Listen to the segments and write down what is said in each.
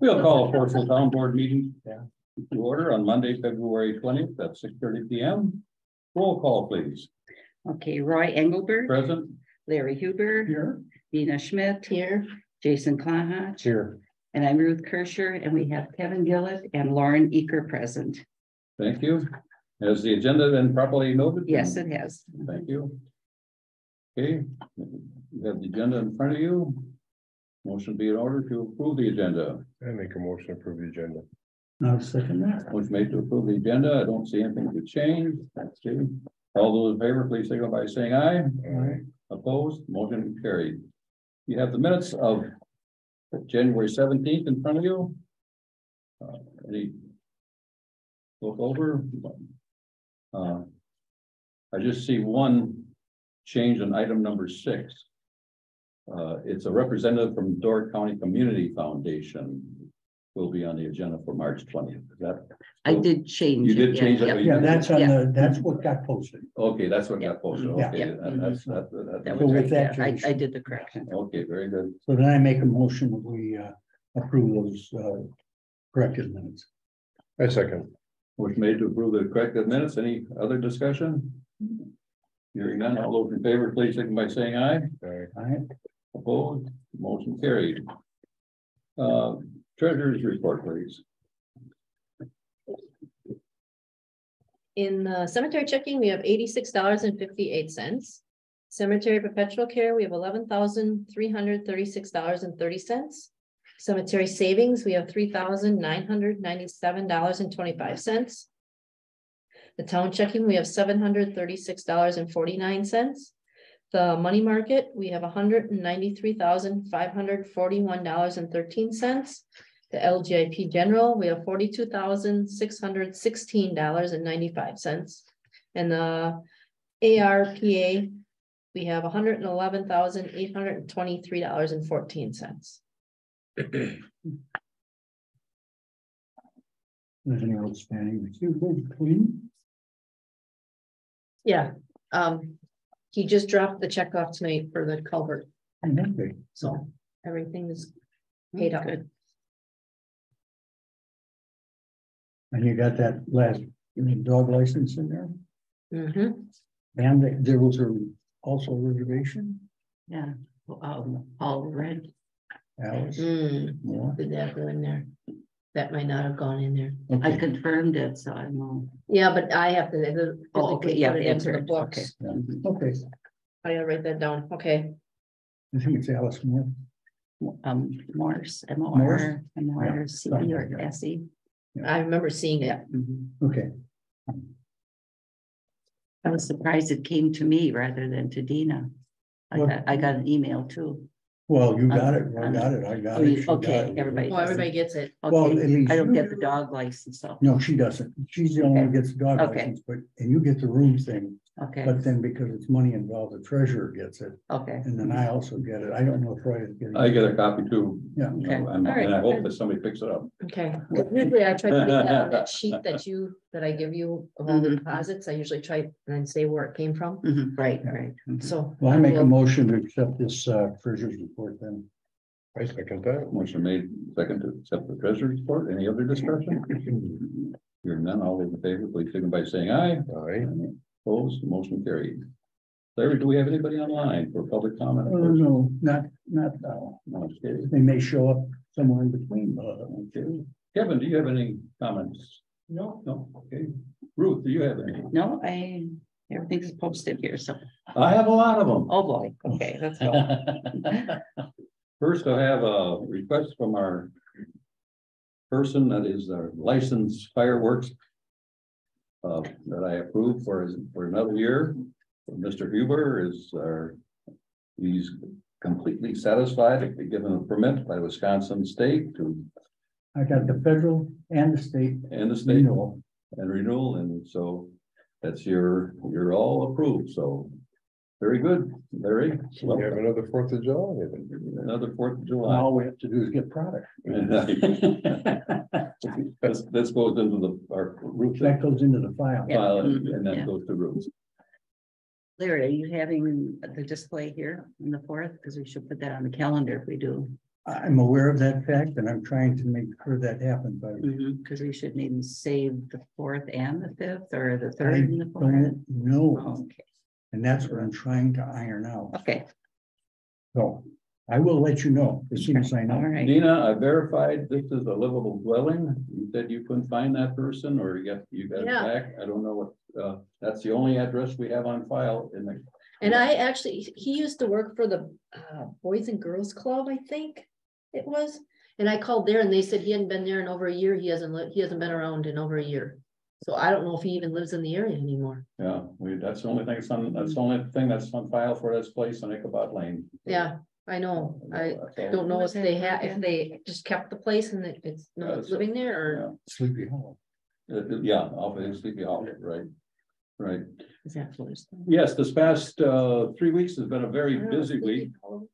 We'll call a Forestville Town Board meeting to order on Monday, February 20th at 6:30 p.m. Roll call, please. Okay, Roy Engelberg. Present. Larry Huber. Here. Dina Schmidt. Here. Jason Klahach. Here. And I'm Ruth Kirscher, and we have Kevin Gillett and Lauren Eaker present. Thank you. Has the agenda been properly noted? Yes, it has. Thank you. Okay, you have the agenda in front of you. Motion be in order to approve the agenda. I make a motion to approve the agenda. I'll second that. Motion made to approve the agenda. I don't see anything to change. Thanks, Steve. All those in favor, please signify by saying aye. Aye. Opposed, motion carried. You have the minutes of January 17th in front of you. Any look over? I just see one change on item number 6. It's a representative from Door County Community Foundation will be on the agenda for March 20th. Is that? I did change. You did change it? Yeah, that's on the, that's what got posted. Okay, that's what got posted. Yeah. Okay, that's That So was with right that there. change- I did the correction. okay, very good. So then I make a motion that we approve those corrected minutes. I second. Motion made to approve the corrected minutes. Any other discussion? Hearing none, all those in favor, please signify by saying aye. Aye. Aye. Opposed, motion carried. Treasurer's report, please. In the cemetery checking, we have $86.58. Cemetery perpetual care, we have $11,336.30. Cemetery savings, we have $3,997.25. The town checking, we have $736.49. The money market, we have $193,541.13. The LGIP general, we have $42,616.95. And the ARPA, we have $111,823.14. Anything outstanding? Clean? Yeah, he just dropped the check off tonight for the culvert, Okay. so everything is paid up. Good. And you got that last dog license in there? Mhm. And there was also a reservation? Yeah. All red. Alice? Did that go in there? That might not have gone in there. I Okay. confirmed it, so I know. Yeah, but I have to. Oh, okay, yeah, put it into the entered, books. okay. Yeah. Mhm. Okay, I gotta write that down. Okay. I think it's Alice Moore. Morse, Morse? MORCE or SE. I remember seeing it. Yeah. Mhm. Okay, I was surprised it came to me rather than to Dina. I got an email too. well, you got it, I got it, I got Oh, it. you- she got okay, it. everybody. Well, everybody gets it. Well, at Okay, least I don't you get the do. dog license, so, No, she doesn't. She's the only one who gets the dog Okay. license, but, and you get the room thing, okay, but then because it's money involved, the treasurer gets it. okay. And then I also get it. I don't know if Roy is getting. I get a copy too. Yeah. Okay. And All right. I hope that somebody picks it up. Okay. Usually I try to put that on that sheet that I give you of all the Mhm. deposits. I usually try and say where it came from. Mhm, right, right. Mhm. So. Well, I make a will- motion to accept this treasurer's report then. I second that. Motion made second to accept the treasurer's report. Any other discussion? Hearing none, all those in favor, please signify by saying aye. Aye. Opposed, motion carried. Larry, do we have anybody online for public comment? Oh, no, not now. Okay. They may show up somewhere in between. Okay. Kevin, do you have any comments? No. No, okay. Ruth, do you have any? No, everything's posted here, so, I have a lot of them. oh boy, okay, let's go. First, I have a request from our person that is our licensed fireworks that I approve for another year. Mr. Huber is he's completely satisfied to be given a permit by Wisconsin State to I got the federal and the state. renewal, and so that's you're all approved, so very good, Larry. We have another 4th of July. Another 4th of July. All we have to do is get product. This goes into our roof That goes into the file. file, Mhm, and then yeah. goes to roots. Larry, are you having the display here on the 4th? Because we should put that on the calendar if we do. I'm aware of that fact and I'm trying to make sure that happens, but Because we shouldn't even save the 4th and the 5th or the 3rd I and the 4th. don't know. Okay, And that's what I'm trying to iron out. okay, So I will let you know as soon as I all know. right. Dina, I verified this is a livable dwelling. You said you couldn't find that person or you got it Yeah. back. I don't know what, that's the only address we have on file in the. And I actually, he used to work for the Boys and Girls Club, I think it was. And I called there and they said he hadn't been there in over a year. He hasn't been around in over a year. So I don't know if he even lives in the area anymore. Yeah, that's the only thing that's the only thing that's on file for this place on Ichabod Lane. Yeah, I know. I don't know if they just kept the place and it's no one's living there or. Sleepy Hollow. Yeah, off of Sleepy Hollow, right, right. Is that Forestville? Yes, this past 3 weeks has been a very I don't know, busy Sleepy week. Hollow,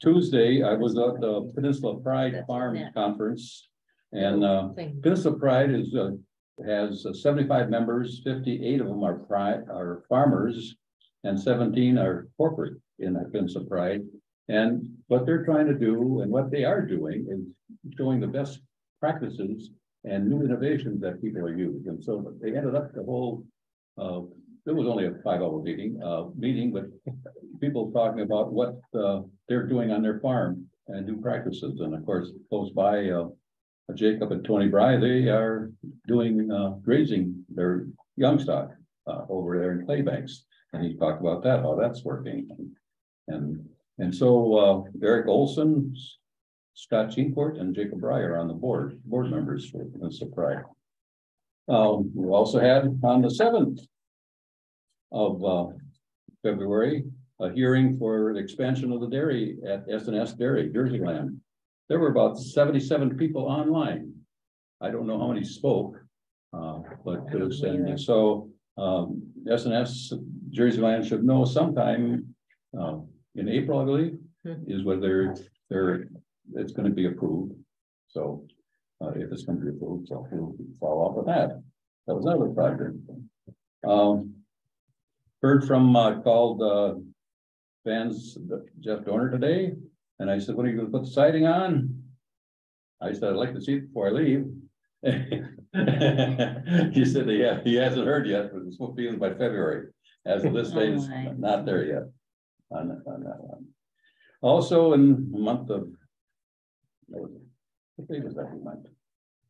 Tuesday, I was at the Peninsula Pride That's Farms net. Conference. And thing. Peninsula Pride has 75 members, 58 of them are farmers, and 17 are corporate in that Peninsula Pride. And what they're trying to do and what they are doing is showing the best practices and new innovations that people are using. And so they ended up the whole, it was only a 5-hour meeting, but people talking about what they're doing on their farm and new practices. And of course, close by, Jacob and Tony Bry, they are doing grazing their young stock over there in Claybanks. And he talked about that, how that's working. And so Eric Olson, Scott Chincourt, and Jacob Bry are on the board members for the Pride. We also had on the 7th of February, a hearing for the expansion of the dairy at S&S Dairy, Jerseyland. There were about 77 people online. I don't know how many spoke, but it was, and so S&S Jerseyland should know sometime in April, I believe, is whether it's going to be approved. So if it's going to be approved, so we'll follow up with that. That was another project. Heard from called Vans Jeff Dorner today. And I said, when are you going to put the siding on? I said, I'd like to see it before I leave. He said, yeah, he hasn't heard yet, but it's supposed to be in by February. As of this date, it's not there yet on that one. Also, in the month of, what day was that month?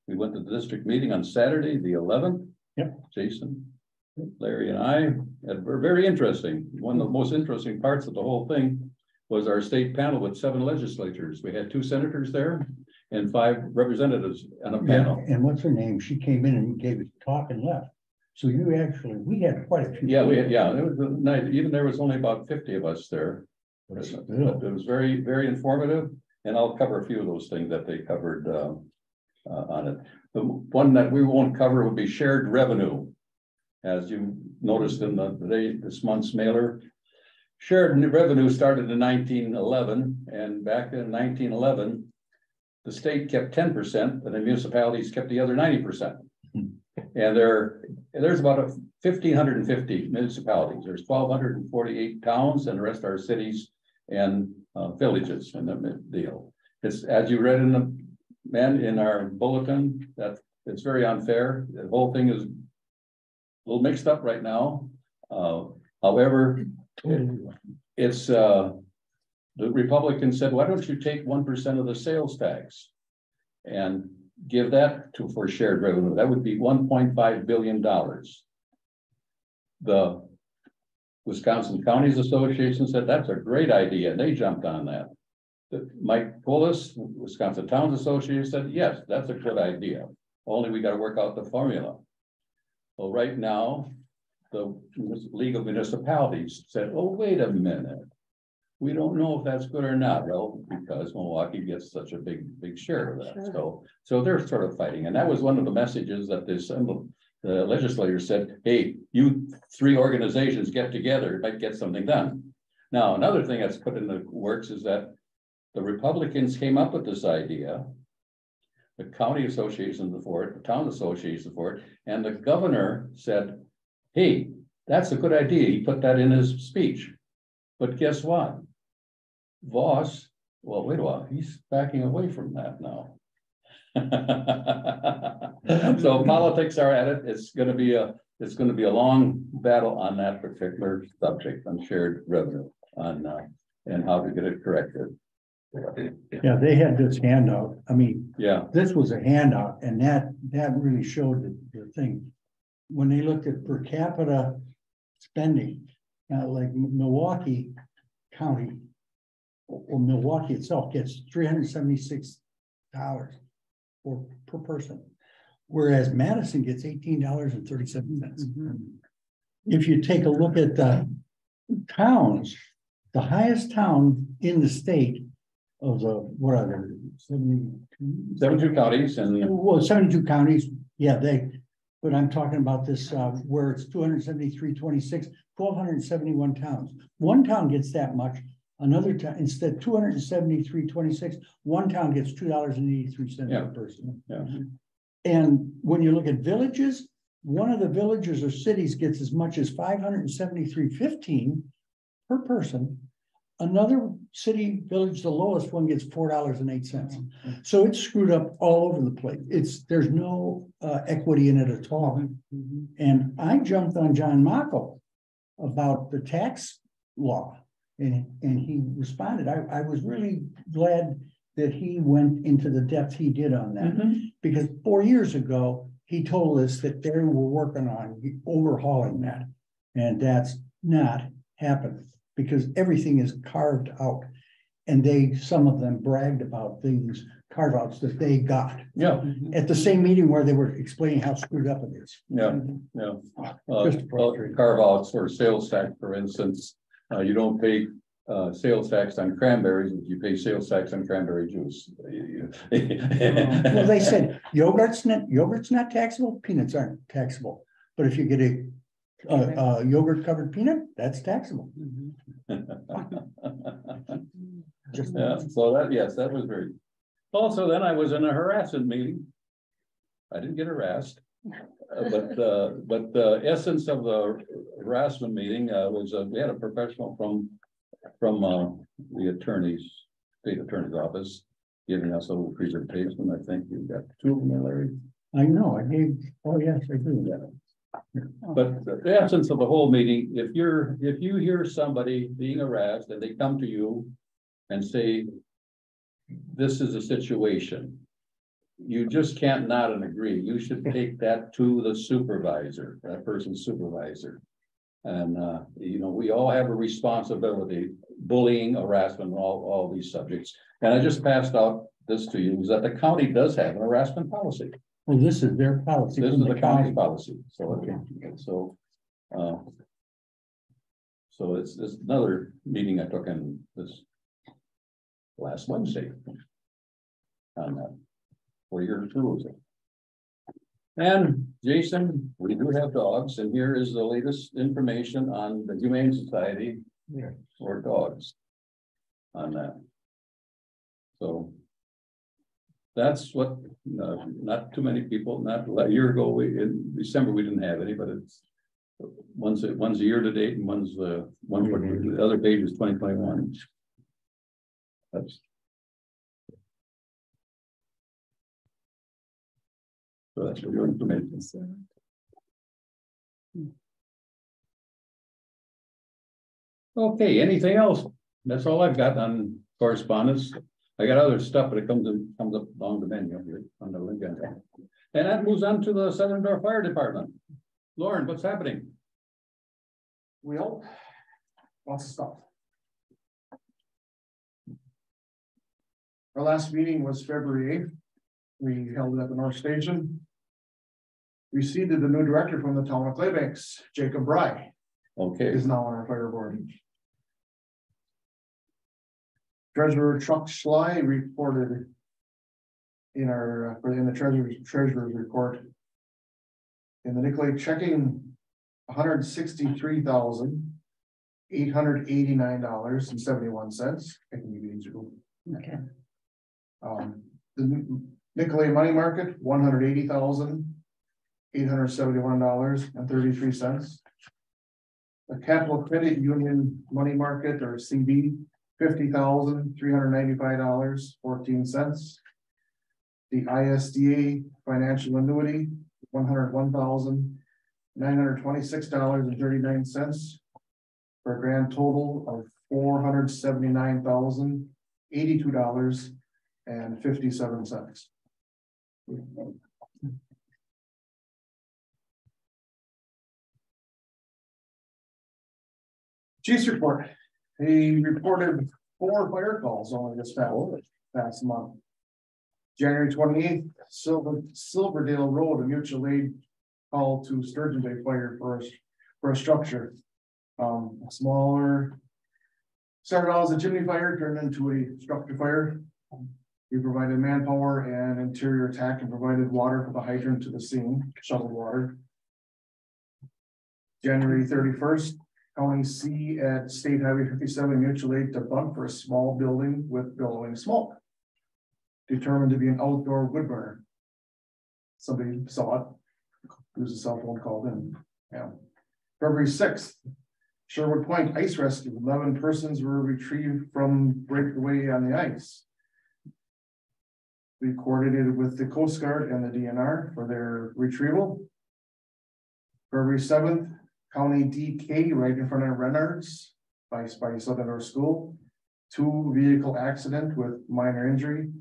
We went to the district meeting on Saturday, the 11th. Yep. Jason, Larry, and I were very interesting. One of the most interesting parts of the whole thing was our state panel with 7 legislators. We had 2 senators there and 5 representatives on a panel. And what's her name? She came in and gave a talk and left. So we had quite a few. Yeah, it was a night. Even there was only about 50 of us there. It was very, very informative, and I'll cover a few of those things that they covered on it. The one that we won't cover would be shared revenue. As you noticed in this month's mailer, shared revenue started in 1911, and back in 1911, the state kept 10% and the municipalities kept the other 90%. And there's about 1,550 municipalities. There's 1,248 towns, and the rest are cities and villages in the deal. It's, as you read in our bulletin, that it's very unfair. The whole thing is a little mixed up right now. However, it's the Republicans said, why don't you take 1% of the sales tax and give that for shared revenue? That would be $1.5 billion. The Wisconsin Counties Association said that's a great idea, and they jumped on that. Mike Pullis, Wisconsin Towns Association, said yes, that's a good idea. Only we got to work out the formula. Well, right now, the League of Municipalities said, oh, wait a minute. We don't know if that's good or not. Well, because Milwaukee gets such a big share of that. Sure. So they're sort of fighting. And that was one of the messages that the legislators said, hey, you 3 organizations get together, it might get something done. Now, another thing that's put in the works is that the Republicans came up with this idea. The county associations for it, the town associations for it, and the governor said, hey, that's a good idea. He put that in his speech. But guess what? Voss Well, wait a while, he's backing away from that now. So politics are at it. It's gonna be a long battle on that particular subject on shared revenue on and how to get it corrected. Yeah, they had this handout. I mean, Yeah, this was a handout and that really showed the thing. When they looked at per capita spending, like Milwaukee County or Milwaukee itself gets $376 per person. Whereas Madison gets $18.37. If you take a look at the towns, the highest town in the state of the, what are there, 72 counties and well, 72 counties, yeah, but I'm talking about this, where it's 273.26, 1,271 towns. One town gets that much, another town, instead 273.26, one town gets $2.83 Yeah. per person. Yeah. And when you look at villages, one of the villages or cities gets as much as 573.15 per person. Another city village, the lowest one, gets $4.08. So it's screwed up all over the place. There's no equity in it at all. And I jumped on John Mockel about the tax law, and he responded. I was really glad that he went into the depth he did on that, because 4 years ago he told us that they were working on overhauling that, and that's not happening. Because everything is carved out, and some of them bragged about things, carve outs that they got. yeah, At the same meeting where they were explaining how screwed up it is. yeah. Just frustrating. Carve outs for sales tax, for instance, you don't pay sales tax on cranberries, if you pay sales tax on cranberry juice. Well, they said yogurt's not taxable, peanuts aren't taxable, but if you get a yogurt covered peanut, that's taxable. Just Yeah, so that, yes, that was very. Also, then I was in a harassment meeting. I didn't get harassed. But the essence of the harassment meeting was we had a professional from the state attorney's office giving us a little presentation. I think you've got two of them, Larry. I know, oh yes, I do. Yeah. But the essence of the whole meeting, if you hear somebody being harassed and they come to you and say, this is a situation, you just can't nod and agree. You should take that to the supervisor, that person's supervisor. And we all have a responsibility, bullying, harassment, all these subjects. And I just passed out this to you, is that the county does have an harassment policy. Well, this is their policy. This is the county policy, so, Okay. So it's another meeting I took in this last Wednesday. On that, for your tools. And Jason, we do have dogs, and here is the latest information on the Humane Society for dogs on that. So that's what, not too many people, not a year ago, in December, we didn't have any, but it's one's a year to date and one's the other page is 2021. So that's for your information. Okay, anything else? That's all I've got on correspondence. I got other stuff, but it comes up along the menu here on the link. And that moves on to the Southern Door Fire Department. Lauren, what's happening? Well, lots of stuff. Our last meeting was February 8th. We held it at the North Station. We seated the new director from the town of Claybanks, Jacob Bry, Okay. is now on our fire board. Treasurer Chuck Schley reported in the treasurer's report. In the Nicolay checking, $163,889.71. I can give you these. Okay. The Nicolay money market, $180,871.33. The Capital Credit Union money market, or CD, $50,395.14. The ISDA financial annuity, $101,926.39. For a grand total of $479,082.57. Chief's report. He reported 4 fire calls only this past month. January 28th, Silverdale Road, a mutual aid call to Sturgeon Bay Fire for a structure. Smaller, started out as a chimney fire, turned into a structure fire. We provided manpower and interior attack and provided water for the hydrant to the scene, shoveled water. January 31st, County C at State Highway 57 mutual aid to bunk for a small building with billowing smoke. Determined to be an outdoor wood burner. Somebody saw it. There was a cell phone called in. Yeah. February 6th, Sherwood Point Ice Rescue. 11 persons were retrieved from breakaway on the ice. We coordinated with the Coast Guard and the DNR for their retrieval. February 7th, County DK right in front of Renards by Southern North School. 2 vehicle accident with minor injury.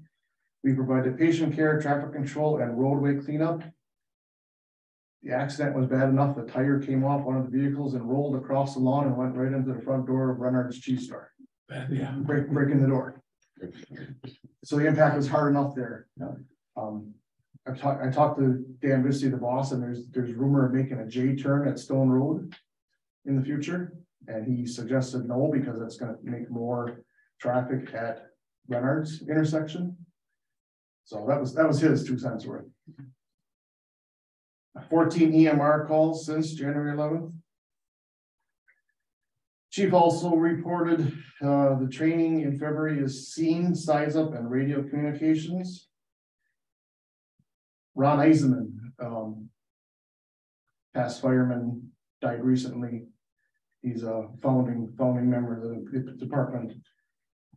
We provided patient care, traffic control, and roadway cleanup. The accident was bad enough, the tire came off one of the vehicles and rolled across the lawn and went right into the front door of Renard's Cheese Store. Yeah, breaking the door. So the impact was hard enough there. I talked to Dan Visty, the boss, and there's rumor of making a J turn at Stone Road in the future. And he suggested no, because it's gonna make more traffic at Renard's intersection. So that was his 2 cents worth. 14 EMR calls since January 11th. Chief also reported the training in February is scene, size up, and radio communications. Ron Eisenman, past fireman, died recently. He's a founding member of the department.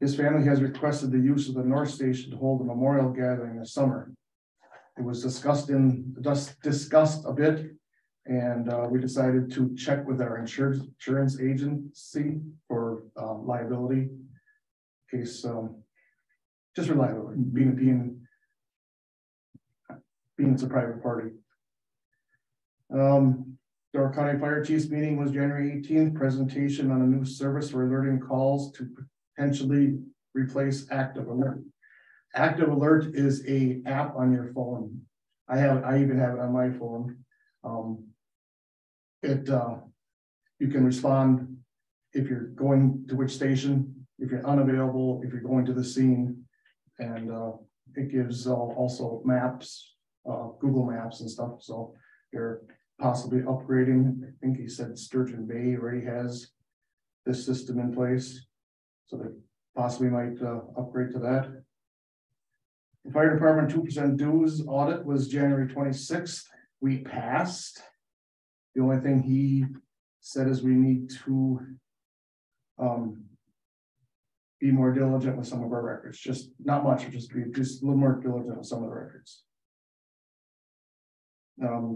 His family has requested the use of the North Station to hold a memorial gathering this summer. It was discussed a bit, and we decided to check with our insurance agency for liability. In case just for liability, being it's a private party. Our County Fire Chiefs meeting was January 18th. Presentation on a new service for alerting calls to potentially replace Active Alert. Active Alert is a app on your phone. I even have it on my phone. You can respond if you're going to which station, if you're unavailable, if you're going to the scene, and it gives also maps, Google Maps and stuff. So they're possibly upgrading. I think he said Sturgeon Bay already has this system in place, so they possibly might upgrade to that. The fire department 2% dues audit was January 26th. We passed. The only thing he said is we need to be more diligent with some of our records. Just not much, just be just a little more diligent with some of the records.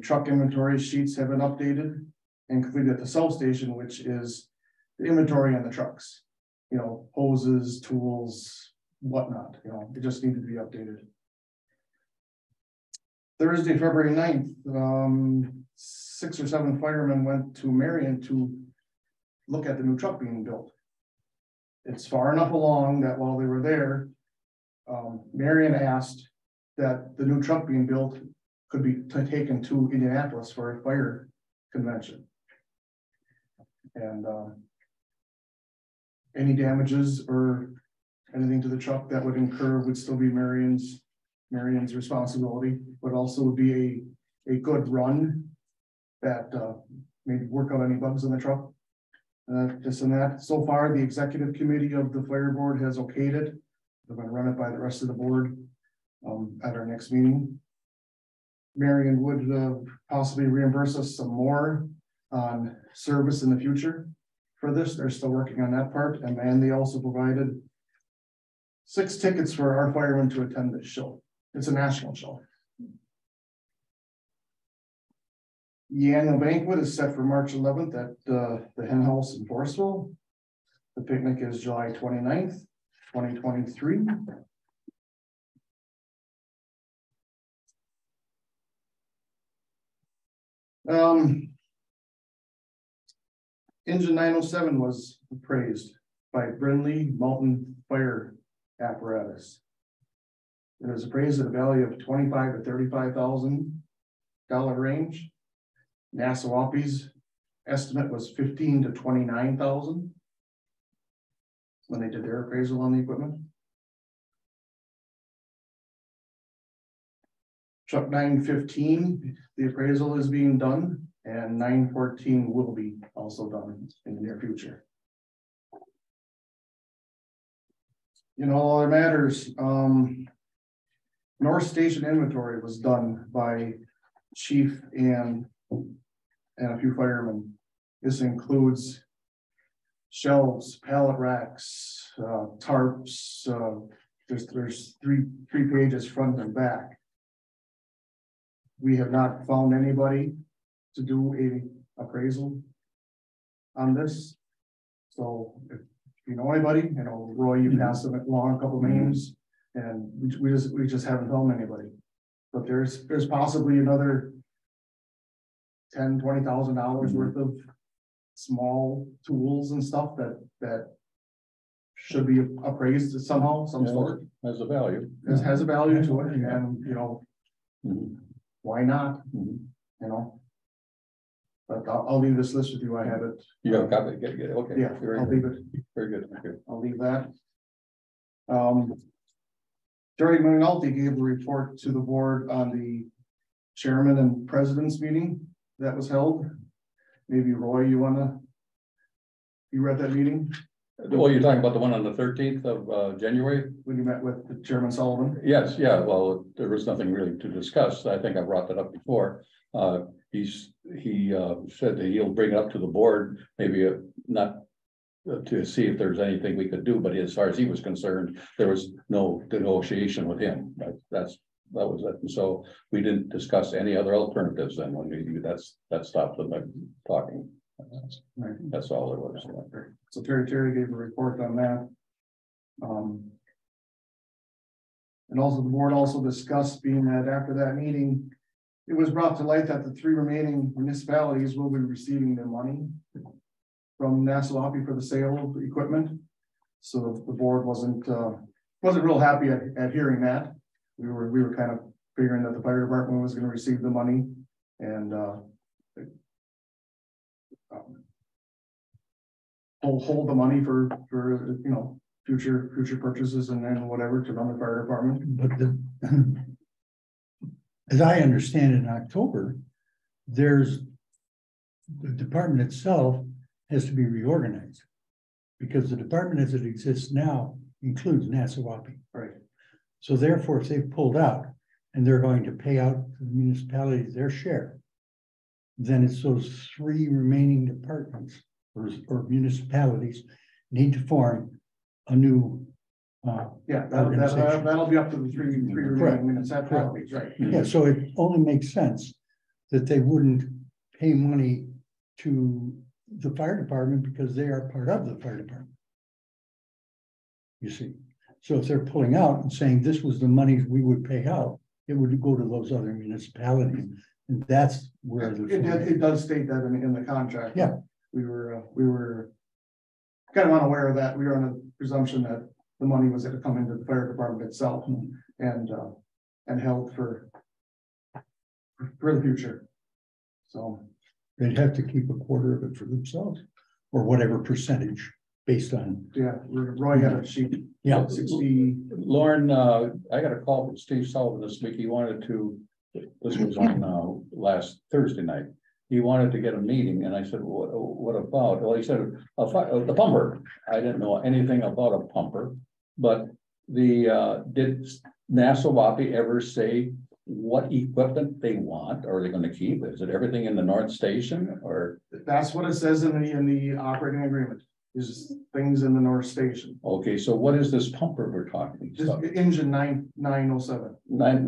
Truck inventory sheets have been updated and completed at the sub station, which is the inventory on the trucks. You know, hoses, tools, whatnot. You know, it just needed to be updated. Thursday, February 9th, 6 or 7 firemen went to Marion to look at the new truck being built. It's far enough along that while they were there, Marion asked that the new truck being built could be taken to Indianapolis for a fire convention. And any damages or anything to the truck that would incur would still be Marion's responsibility, but also would be a good run that maybe work out any bugs in the truck. This and that. So far, the executive committee of the fire board has okayed it. We're going to run it by the rest of the board at our next meeting. Marion would possibly reimburse us some more on service in the future. for this. They're still working on that part, and then they also provided 6 tickets for our firemen to attend this show. It's a national show. The annual banquet is set for March 11th at the Hen House in Forestville. The picnic is July 29th, 2023. Engine 907 was appraised by Brindley Mountain Fire Apparatus. It was appraised at a value of $25,000 to $35,000 range. Nassawapi's estimate was $15,000 to $29,000 when they did their appraisal on the equipment. Truck 915, the appraisal is being done, and 914 will be also done in the near future. In all other matters, North Station inventory was done by chief and a few firemen. This includes shelves, pallet racks, tarps. There's three pages front and back. We have not found anybody to do a appraisal on this. So if you know anybody, Roy, you pass them along a couple names, and we just haven't found anybody. But there's possibly another $10,000 to $20,000 worth of small tools and stuff that should be appraised somehow, some sort. Has a value. This has a value to it, and why not? But I'll leave this list with you. I have it. You have a copy? Get it. Okay. Yeah, I'll leave it. Very good. Okay. I'll leave that. Jerry McNulty gave the report to the board on the chairman and president's meeting that was held. Maybe Roy, you were at that meeting? Well, you're talking about the one on the 13th of January? When you met with the Chairman Sullivan? Yes, yeah, well, there was nothing really to discuss. I think I brought that up before. He said that he'll bring it up to the board, maybe not to see if there's anything we could do, but as far as he was concerned, there was no negotiation with him. That was it. And so we didn't discuss any other alternatives then when that stopped them talking. That's all there was. So Terry gave a report on that. And also the board also discussed, being that after that meeting, it was brought to light that the 3 remaining municipalities will be receiving their money from Nassawapi for the sale of the equipment. So the board wasn't real happy at hearing that. We were kind of figuring that the fire department was going to receive the money and hold the money for future purchases and then whatever to run the fire department. But as I understand it, in October, the department itself has to be reorganized because the department as it exists now includes Nassawapi. Right. So therefore, if they've pulled out and they're going to pay out to the municipalities their share, then it's those 3 remaining departments or municipalities need to form a new that'll be up to the three remaining municipalities, right? Yeah, so it only makes sense that they wouldn't pay money to the fire department because they are part of the fire department. You see, so if they're pulling out and saying this was the money we would pay out, it would go to those other municipalities, and that's where it does state that in the contract. Yeah, we were kind of unaware of that. We were on a presumption that the money was going to come into the fire department itself and held for the future. So they'd have to keep a quarter of it for themselves or whatever percentage based on. Yeah, Roy had a sheet. Yeah. 60. Lauren, I got a call from Steve Sullivan this week. He wanted to, this was on last Thursday night. He wanted to get a meeting, and I said, what about? Well, he said, the pumper. I didn't know anything about a pumper, but did Nassawapi ever say what equipment they want? Are they going to keep? Is it everything in the North Station, or That's what it says in the operating agreement, is things in the North Station. Okay, so what is this pumper we're talking Just about? engine 907,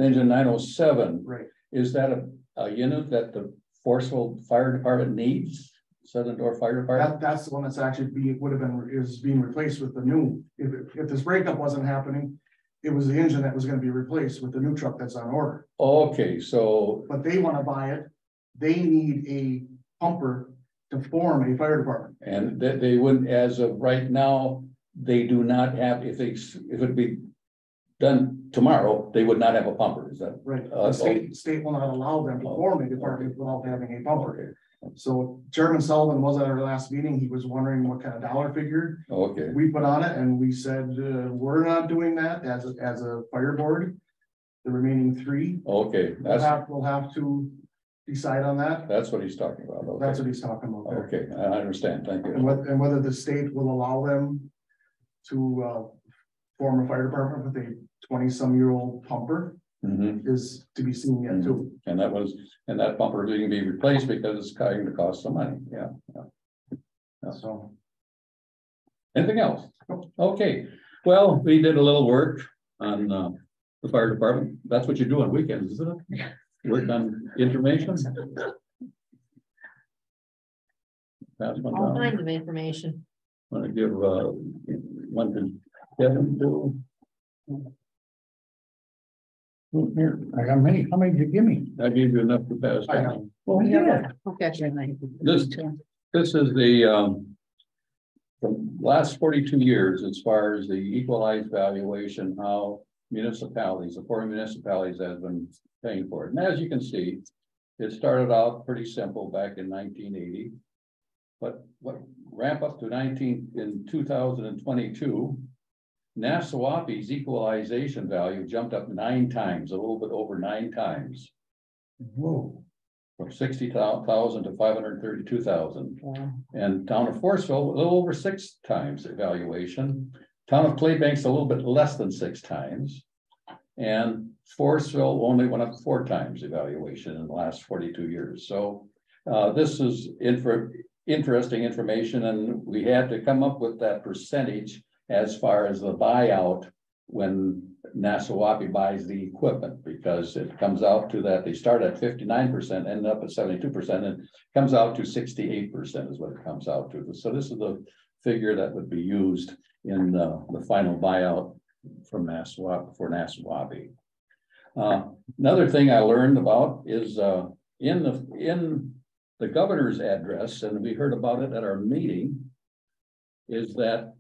Engine 907, right? is that a unit that the Forestville Fire Department needs? Southern Door Fire Department? That's the one that's actually being replaced with the new, if this breakup wasn't happening, it was the engine that was gonna be replaced with the new truck that's on order. Okay, so, But they wanna buy it, they need a pumper to form a fire department. and that they wouldn't, as of right now, they do not have, if it'd be done tomorrow, they would not have a pumper, is that? Right, Uh, the state will not allow them to form a department without having a pumper. Okay, So Chairman Sullivan was at our last meeting, he was wondering what kind of dollar figure okay, we put on it, and we said, we're not doing that as a fire board. The remaining three, okay, we'll have to decide on that, that's what he's talking about, that's okay. what he's talking about there. Okay, I understand, thank And you. whether the state will allow them to form a fire department with a 20-some-year-old pumper Mhm. is to be seen yet too. And that bumper didn't be replaced because it's going to cost some money, yeah. So, Anything else? Okay, well, we did a little work on the fire department. That's what you do on weekends, isn't it? Work on information. Pass one All down. kinds of information. Want to give one to Kevin to. Here, I got many, how many did you give me? I gave you enough to pass I down. Well, yeah. Okay. This is the last 42 years, as far as the equalized valuation, how municipalities, the 4 municipalities have been paying for it. And as you can see, it started out pretty simple back in 1980. But what ramp up to 2022, Nassauapi's equalization value jumped up 9 times, a little bit over 9 times. Whoa. From 60,000 to 532,000. Wow. And town of Forestville, a little over 6 times the valuation. Town of Claybank's a little bit less than 6 times. And Forestville only went up 4 times the valuation in the last 42 years. So this is interesting information, and we had to come up with that percentage as far as the buyout when Nassauapi buys the equipment, because it comes out to that they start at 59%, end up at 72%, and comes out to 68% is what it comes out to. So this is the figure that would be used in the final buyout from Nassauapi for Nassauapi. Another thing I learned about is in the governor's address, and we heard about it at our meeting, is that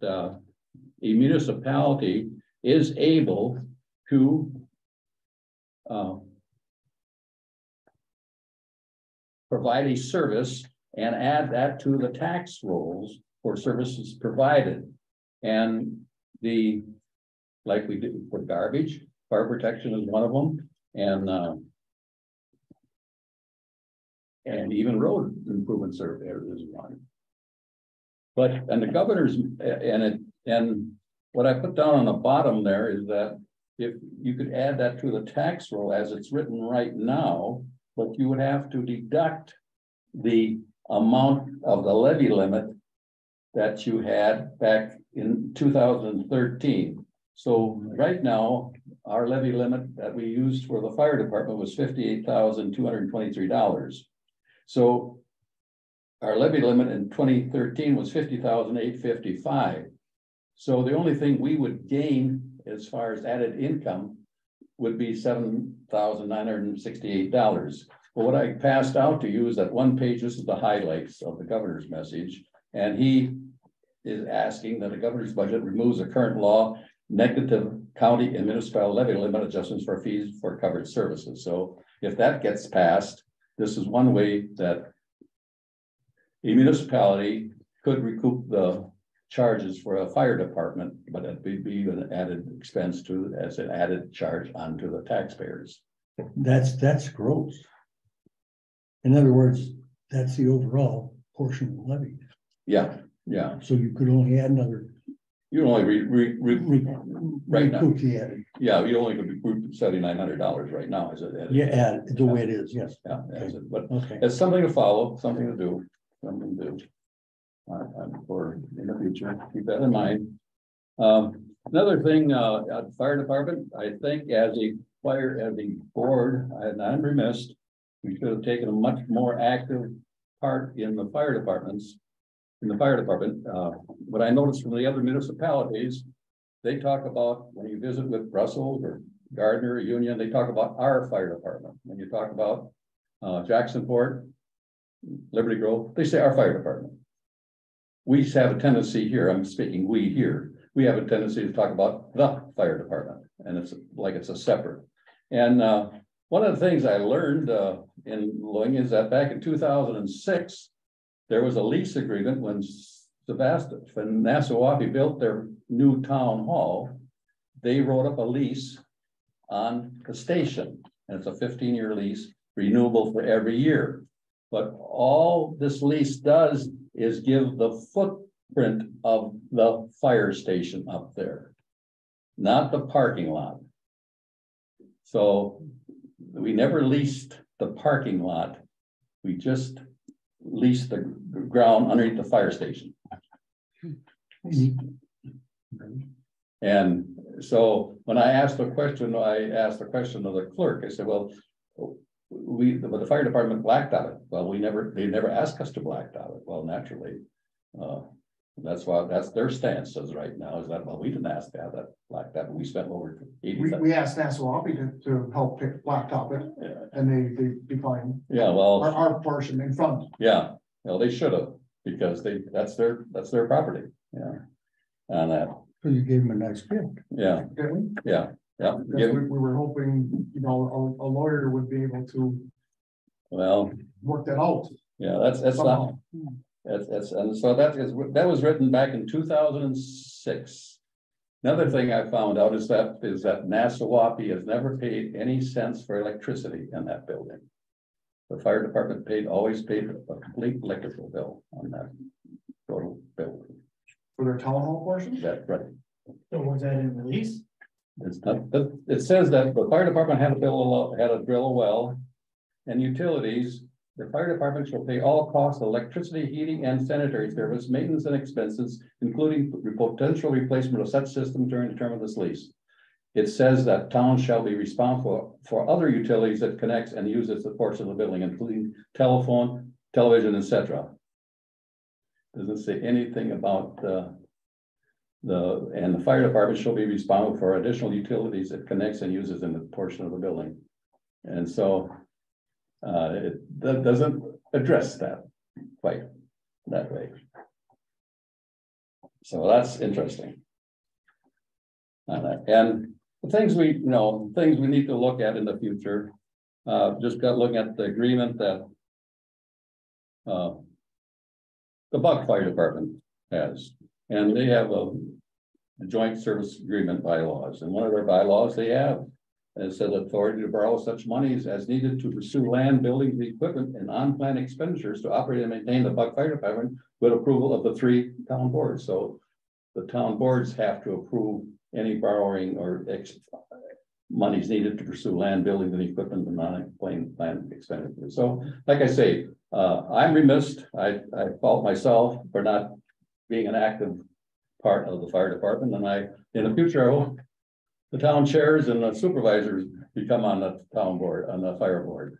a municipality is able to provide a service and add that to the tax rolls for services provided. And like we do for garbage, fire protection is one of them, and even road improvements there is one. But, and the governor's, and what I put down on the bottom there is that if you could add that to the tax roll as it's written right now, but you would have to deduct the amount of the levy limit that you had back in 2013. So right now, our levy limit that we used for the fire department was $58,223. So our levy limit in 2013 was $50,855. So the only thing we would gain as far as added income would be $7,968. Well, what I passed out to you is that one page. This is the highlights of the governor's message. And he is asking that the governor's budget removes the current law negative county and municipal levy limit adjustments for fees for covered services. So if that gets passed, this is one way that a municipality could recoup the charges for a fire department, but it would be an added expense to as an added charge onto the taxpayers. That's gross. In other words, that's the overall portion of the levy. Yeah. So you could only add another. You only right now. Recoup the added. Yeah, you only could recoup $7,900 right now, is it? Yeah, add the way it is, yes. Yeah, but Okay. it's something to follow, something to do. something to. For in the future, keep that in mind. Another thing, at the fire department, I think as a board, I'm remiss. We should have taken a much more active part in the fire departments. In the fire department, what I noticed from the other municipalities, they talk about when you visit with Brussels or Gardner or Union, they talk about our fire department. When you talk about Jacksonport, Liberty Grove, they say our fire department. We have a tendency here, I'm speaking we here, we have a tendency to talk about the fire department, and it's like it's a separate. And one of the things I learned in Loing is that back in 2006, there was a lease agreement when Nassau built their new town hall. They wrote up a lease on the station, and it's a 15-year lease, renewable for every year. But all this lease does is give the footprint of the fire station up there, not the parking lot. So we never leased the parking lot. We just leased the ground underneath the fire station. And so when I asked the question of the clerk. I said, well, but the fire department blacked out it. Well, they never asked us to black out it. Well, naturally, that's their stance as right now is that, well, we didn't ask to have that blacked out. We spent over 80. We asked Nassau to help pick blacktop it, Yeah. and they declined. Yeah, well, Our portion in front. yeah, well, they should have, because that's their property. Yeah. And So you gave them a nice gift. yeah, Didn't we? yeah. Because we were hoping, a lawyer would be able to Well, work that out. yeah, that's not, somehow. and so that was written back in 2006. Another thing I found out is that Nassau has never paid any cents for electricity in that building. The fire department always paid a complete electrical bill on that total bill. For their town hall portion? That's right. So was that in the lease? It's not, it says that the fire department had to drill a well, and utilities, the fire department shall pay all costs of electricity, heating, and sanitary service, maintenance, and expenses, including potential replacement of such system during the term of this lease. It says that towns shall be responsible for other utilities that connects and uses the portion of the building, including telephone, television, etc. Doesn't say anything about the fire department shall be responsible for additional utilities it connects and uses in the portion of the building. And so that doesn't address that quite that way. So that's interesting. And the things we need to look at in the future, just got looking at the agreement that the Buck Fire Department has, and they have a joint service agreement bylaws, and one of their bylaws they have, and it said authority to borrow such monies as needed to pursue land, buildings, equipment, and on-plan expenditures to operate and maintain the Buck Fire Department with approval of the 3 town boards. So the town boards have to approve any borrowing or monies needed to pursue land, buildings, and equipment and non-plan expenditures. So, like I say, I'm remiss. I fault myself for not being an active part of the fire department, and in the future, I hope the town chairs and the supervisors become on the town board, on the fire board,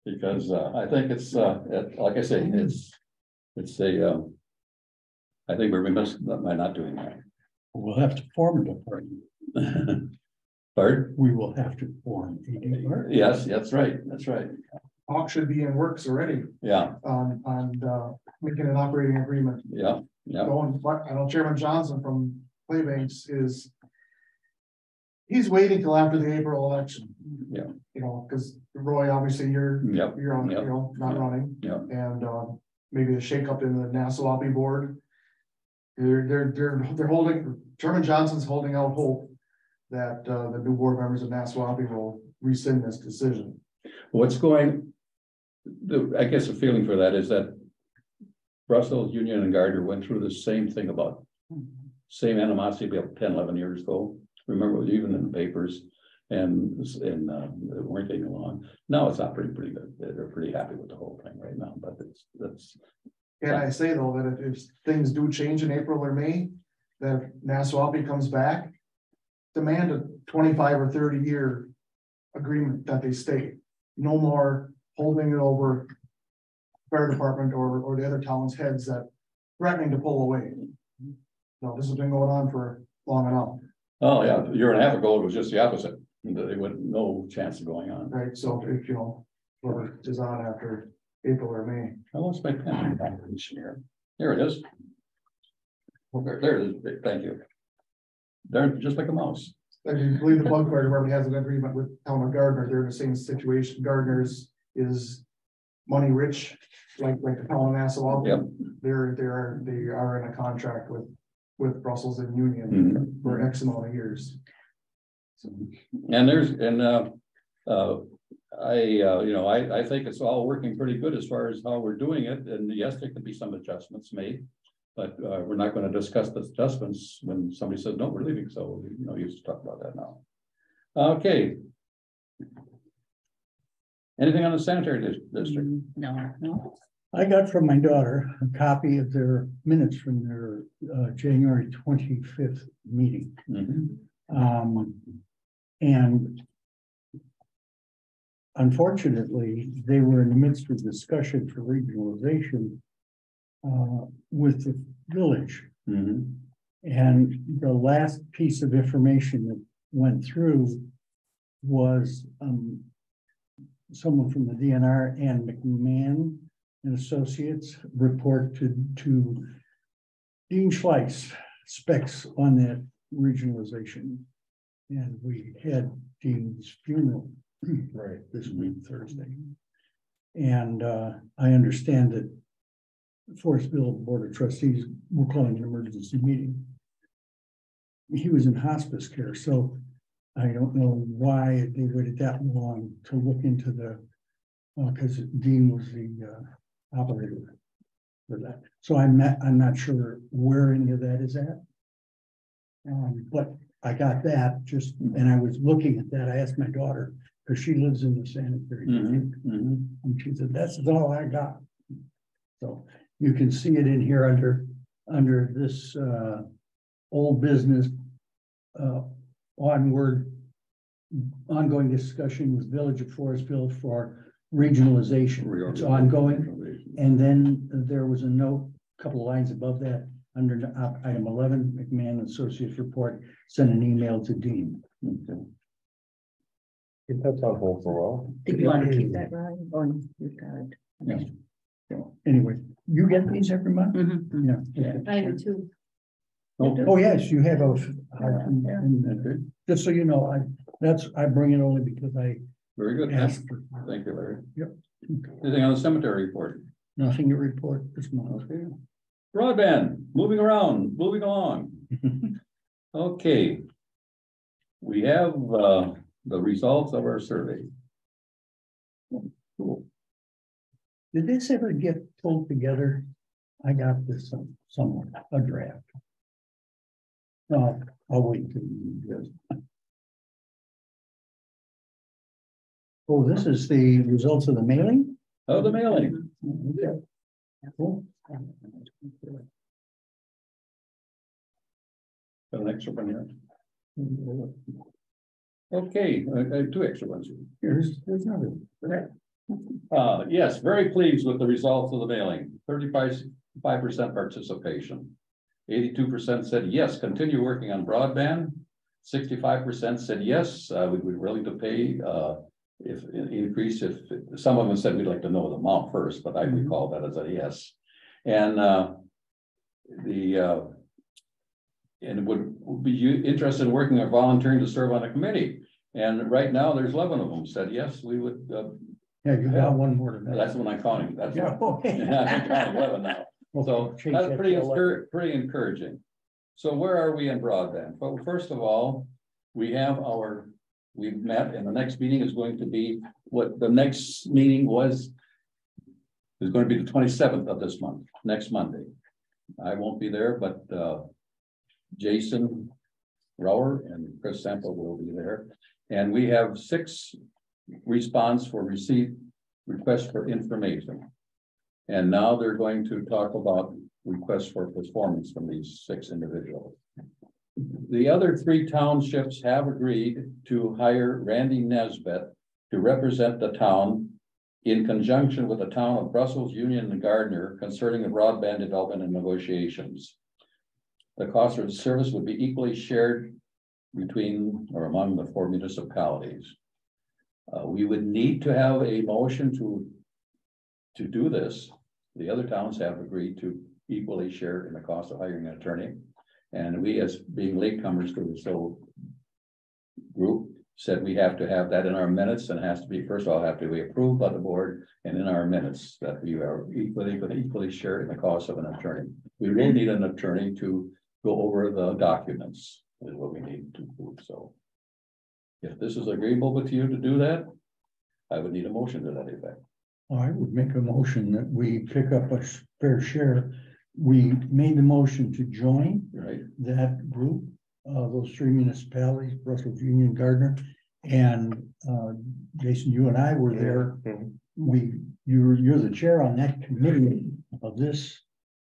because I think it's like I say, I think we're remiss by not doing that. We'll have to form a department. Pardon? We will have to form a department. Yes, that's right. That's right. Hawk should be in works already Yeah, on making an operating agreement. yeah, yeah. I know Chairman Johnson from Claybanks he's waiting till after the April election. Yeah. Because Roy, obviously you're on, Yep. not running. Yeah. And maybe the shakeup in the Nassau board. They're holding, Chairman Johnson's holding out hope that the new board members of Nassau will rescind this decision. I guess the feeling for that is that Brussels, Union, and Gardner went through the same thing about same animosity about 10, 11 years ago. Remember, even in the papers, And they weren't getting along. No, it's not pretty good. They're pretty happy with the whole thing right now, but that's. Can I say though, that if things do change in April or May, that if Nassau comes back, demand a 25 or 30-year agreement that they stay. No more holding it over fire department or the other town's heads that threatening to pull away. No, this has been going on for long enough. Oh, yeah, a year and a half ago, it was just the opposite. They would no chance of going on. Right, so if whoever is on after April or May. I lost my pen here. Here it is. Well, there it is. Thank you. They're just like a mouse. I believe the bug fire department has an agreement with town of Gardner. They're in the same situation. Gardner's is money rich, like the town of Nassau. Yep. They are in a contract with Brussels and Union for X amount of years. And I think it's all working pretty good as far as how we're doing it. And yes, there could be some adjustments made, but we're not going to discuss the adjustments when somebody says, no, we're leaving. So no use to talk about that now. Okay. Anything on the sanitary district? No. I got from my daughter a copy of their minutes from their January 25th meeting. And unfortunately, they were in the midst of discussion for regionalization with the village. And the last piece of information that went through was someone from the DNR and McMahon and Associates report to Dean Schleiss specs on that regionalization. And we had Dean's funeral right this week, Thursday. And I understand that Forestville Board of Trustees were calling an emergency meeting. He was in hospice care, so I don't know why they waited that long to look into the, because Dean was the operator for that. So I'm not sure where any of that is at. But I got that and I was looking at that. I asked my daughter, because she lives in the sanitary district, and she said, that's all I got. So you can see it in here under this old business ongoing discussion with Village of Forestville for regionalization. It's ongoing. And then there was a note, a couple of lines above that, under item 11, McMahon Associates report, send an email to Dean. Okay. Keep that on hold for a while. Did you want to keep that, Ryan? Or you've got it? Yeah. So anyway, you get these every month? Yeah. I do too. Oh, yes, you have and just so you know, I bring it only because I Very good. asked for. Thank you, Larry. Yep. Anything on the cemetery report? Nothing to report this month. Okay. Broadband, moving along. Okay. We have the results of our survey. Cool. Did this ever get pulled together? I got this somewhere, a draft. No, I'll wait until you do this. Oh, this is the results of the mailing? Oh, the mailing. Okay. Cool. Got an extra one here. Okay, two extra ones. Here's another. Yes, very pleased with the results of the mailing. 35% participation. 82% said yes, continue working on broadband. 65% said yes, we'd be willing to pay if increase. If some of them said we'd like to know the amount first, but I would call that as a yes. And and would be interested in working or volunteering to serve on a committee. And right now, there's 11 of them said yes, we would. Yeah, you got one more than that. That's what I'm counting. That's Yeah, okay. I'm counting 11 now. So that's pretty encouraging. So where are we in broadband? Well, first of all, we've met, and the next meeting is going to be what the next meeting is going to be the 27th of this month, next Monday. I won't be there, but Jason Rower and Chris Sample will be there. And we have 6 response for receipt requests for information. And now they're going to talk about requests for performance from these 6 individuals. The other 3 townships have agreed to hire Randy Nesbitt to represent the town in conjunction with the town of Brussels, Union, and Gardner concerning the broadband development and negotiations. The cost of the service would be equally shared between or among the 4 municipalities. We would need to have a motion to do this. The other towns have agreed to equally share in the cost of hiring an attorney. And we, as being latecomers to this whole group, said we have to have that in our minutes, and it has to be, first of all, have to be approved by the board and in our minutes that we are equally share in the cost of an attorney. We will need an attorney to go over the documents, is what we need to do. So if this is agreeable with you to do that, I would need a motion to that effect. I would make a motion that we pick up a fair share. We made the motion to join Right. that group, those 3 municipalities, Brussels, Union, Gardner. And Jason, you and I were there. You're the chair on that committee of this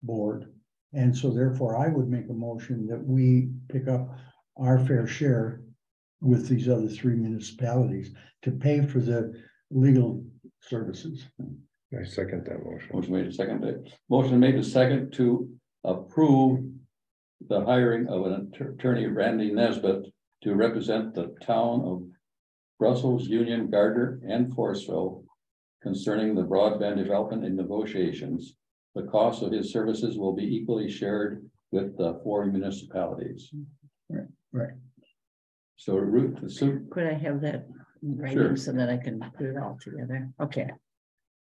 board. And so therefore I would make a motion that we pick up our fair share with these other 3 municipalities to pay for the legal services. I second that motion. Motion made to second. Motion made to second to approve the hiring of an attorney, Randy Nesbitt, to represent the town of Brussels, Union, Gardner, and Forestville concerning the broadband development and negotiations. The cost of his services will be equally shared with the 4 municipalities. Right. So Ruth, the suit. Could I have that in writing Sure. so that I can put it all together? Okay.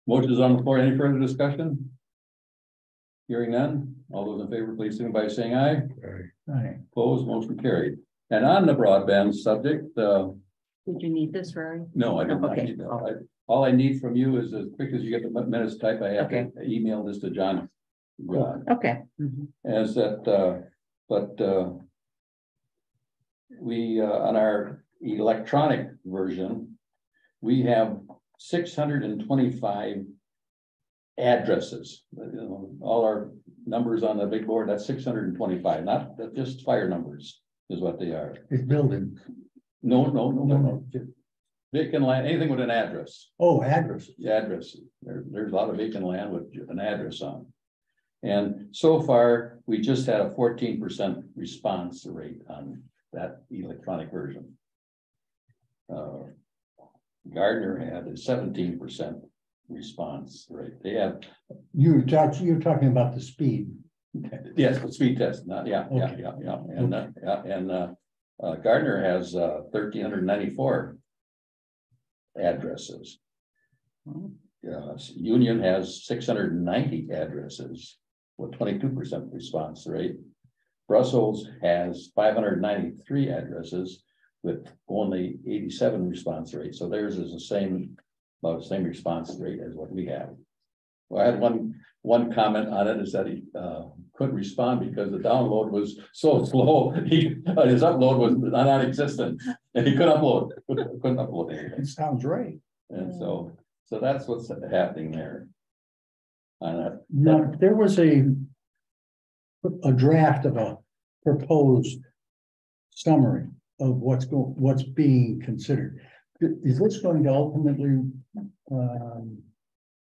Motion is on the floor. Any further discussion? Hearing none. All those in favor, please signify by saying aye. Right. Opposed, motion carried. And on the broadband subject, Did you need this, Rory? no, I do not Okay. need that. All I need from you is as quick as you get the minutes type, I have to Okay. email this to John. Okay. Mhm. As that, we, on our electronic version, we have 625 addresses. You know, all our numbers on the big board, that's 625, not just fire numbers is what they are. It's building. No. Vacant land, anything with an address. Oh, addresses. Address. There's a lot of vacant land with an address on. And so far, we just had a 14% response rate on that electronic version. Gardner had a 17% response rate. They have. You're talking about the speed. Yes, the speed test, not, yeah. And Gardner has 1,394 addresses. Union has 690 addresses with 22% response rate. Brussels has 593 addresses with only 87 response rate. So theirs is about the same response rate as what we have. Well, I had one comment on it, is that he couldn't respond because the download was so slow. His upload was non-existent, and he couldn't upload anything. It sounds right. And so that's what's happening there. Now, there was a draft of a proposed summary of what's being considered. Is this going to ultimately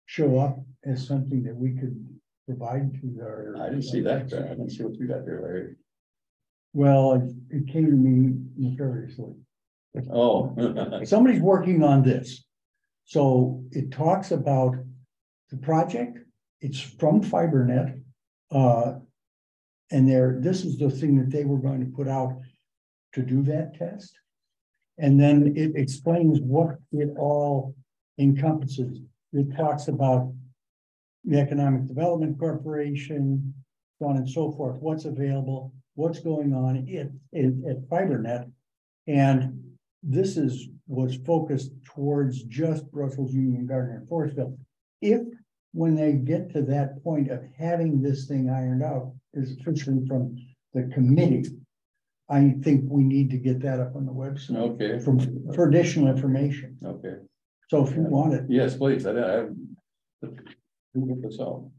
show up as something that we could provide to our? I didn't see that. I didn't see what you got there, Larry. Well, it came to me mysteriously. Oh. Somebody's working on this. So it talks about the project. It's from FiberNet. And this is the thing that they were going to put out to do that test. And then it explains what it all encompasses. It talks about the Economic Development Corporation, so on and so forth, what's available, what's going on at FiberNet. And this was focused towards just Brussels, Union, Gardner, and Forestville. If when they get to that point of having this thing ironed out, is officially from the committee, I think we need to get that up on the website Okay. for additional information. Okay, So if you want it, yes, please, who put this out?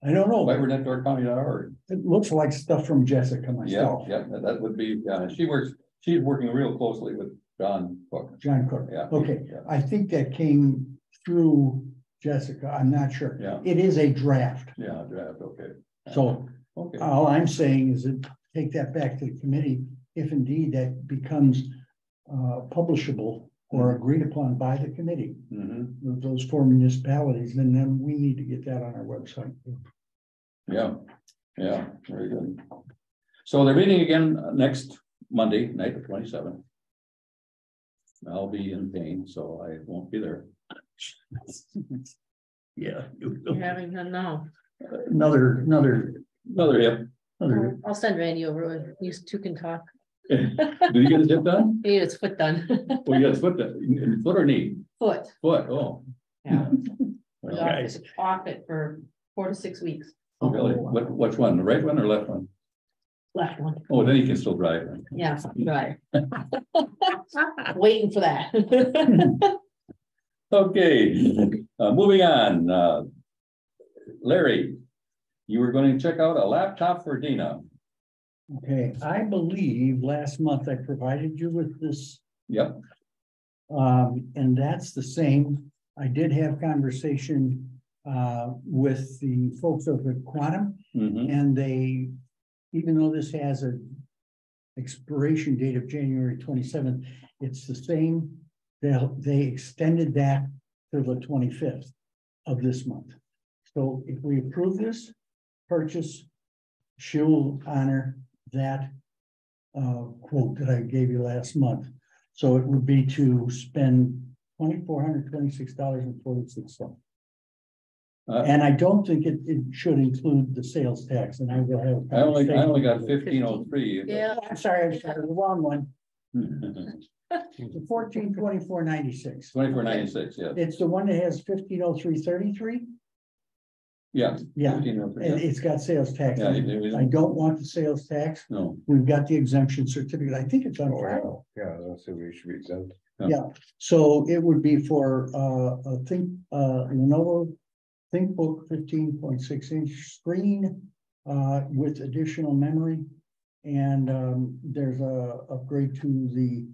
I don't know, FiberNetworkCounty.org. it looks like stuff from Jessica Yeah, myself. yeah, that would be, she's working real closely with John Cook. John Cook. Yeah. Okay, Yeah. I think that came through Jessica. I'm not sure. Yeah. It is a draft. Yeah, draft, okay. So Okay, all I'm saying is that take that back to the committee. If indeed that becomes publishable or agreed upon by the committee, mhm, those 4 municipalities, then we need to get that on our website. yeah, very good. So they're meeting again next Monday night, the 27th. I'll be in pain, so I won't be there. Yeah. You're having none now. Another Hip. I'll send Randy over. You two can talk. Did you get his hip done? He had his foot done. Well, you got his foot done, foot or knee? Foot, Foot, oh. yeah. Well, Was off it for 4 to 6 weeks. oh, really? Which one, the right one or left one? Left one. Oh, then you can still drive. Then. Yeah, right. Waiting for that. Okay, moving on. Larry, you were going to check out a laptop for Dina. Okay, I believe last month I provided you with this, Yep. and that's the same. I did have conversation with the folks over at Quantum, Mhm. and they, even though this has a expiration date of January 27th, it's the same. They extended that to the 25th of this month. So if we approve this purchase, she'll honor that quote that I gave you last month. So it would be to spend $2,426.46. And I don't think it should include the sales tax, and I will have. I only got 1503. Yeah. I'm sorry, the wrong one. The 1424.96. 2496, yeah. It's the one that has 1503.33. Yeah. Yeah, 1503, and yeah. it's got sales tax. Yeah, I don't want the sales tax. No, We've got the exemption certificate. I think it's on Oh, file. yeah, that's it, we should be exempt. Yeah, so it would be for Lenovo ThinkBook 15.6-inch screen with additional memory. And there's a upgrade to the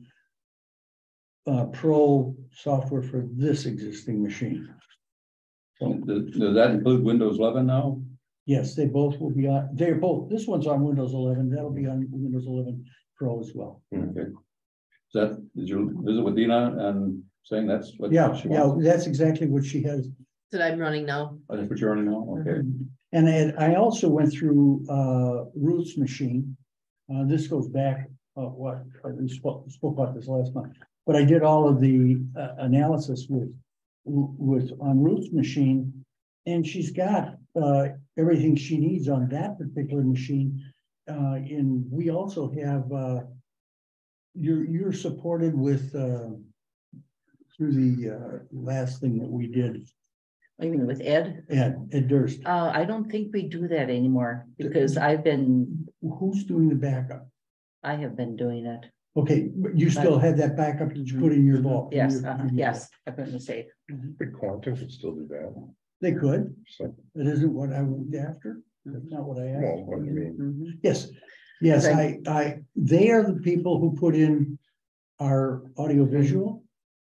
Pro software for this existing machine. does that include Windows 11 now? Yes, they both will be on, they're both, this one's on Windows 11, that'll be on Windows 11 Pro as well. Okay. Did you visit with Dina and saying that's what? Yeah, she yeah, wants? that's exactly what she has. That I'm running now. Oh, that's what you're running now? Okay. And I also went through Ruth's machine. This goes back, we spoke about this last month, but I did all of the analysis with on Ruth's machine. And she's got everything she needs on that particular machine. And we also have you're supported with through the last thing that we did, Even with Ed, Ed Durst. I don't think we do that anymore because I have been doing it. Okay, but you still had that backup that you put in your vault? Yes, in your yes, I put in the safe. Big Quantum could still do that. They could. So, That isn't what I went after. That's not what I asked. well, what for. I mean, Mhm. Yes, yes, they are the people who put in our audio visual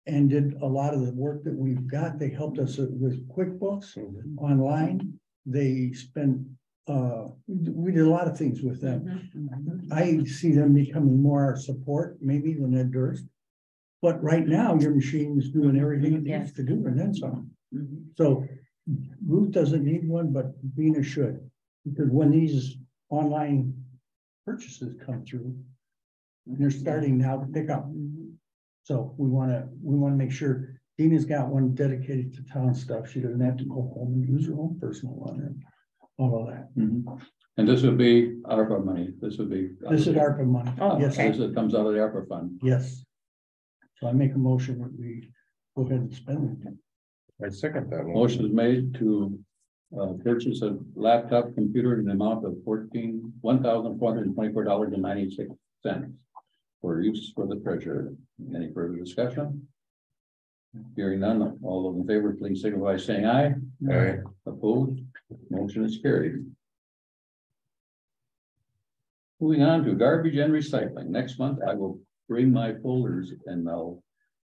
and did a lot of the work that we've got. They helped us with QuickBooks online. They spent, we did a lot of things with them. Mhm. I see them becoming more our support maybe than Ed Durst. But right now, your machine is doing everything it needs to do and then some. Mhm. So Ruth doesn't need one, but Dina should. Because when these online purchases come through, they're starting now to pick up. Mhm. So we wanna make sure Dina's got one dedicated to town stuff. She doesn't have to go home and use her own personal one and all of that. Mhm. And this would be ARPA money. This would be. This is ARPA money. Oh, Yes, okay. This comes out of the ARPA fund. yes. So I make a motion that we go ahead and spend it. I second that. Motion is made to purchase a laptop computer in the amount of $1,424.96 for use for the treasurer. Any further discussion? Hearing none, all those in favor, please signify by saying aye. Aye. Opposed, motion is carried. Moving on to garbage and recycling. Next month, I will bring my folders and I'll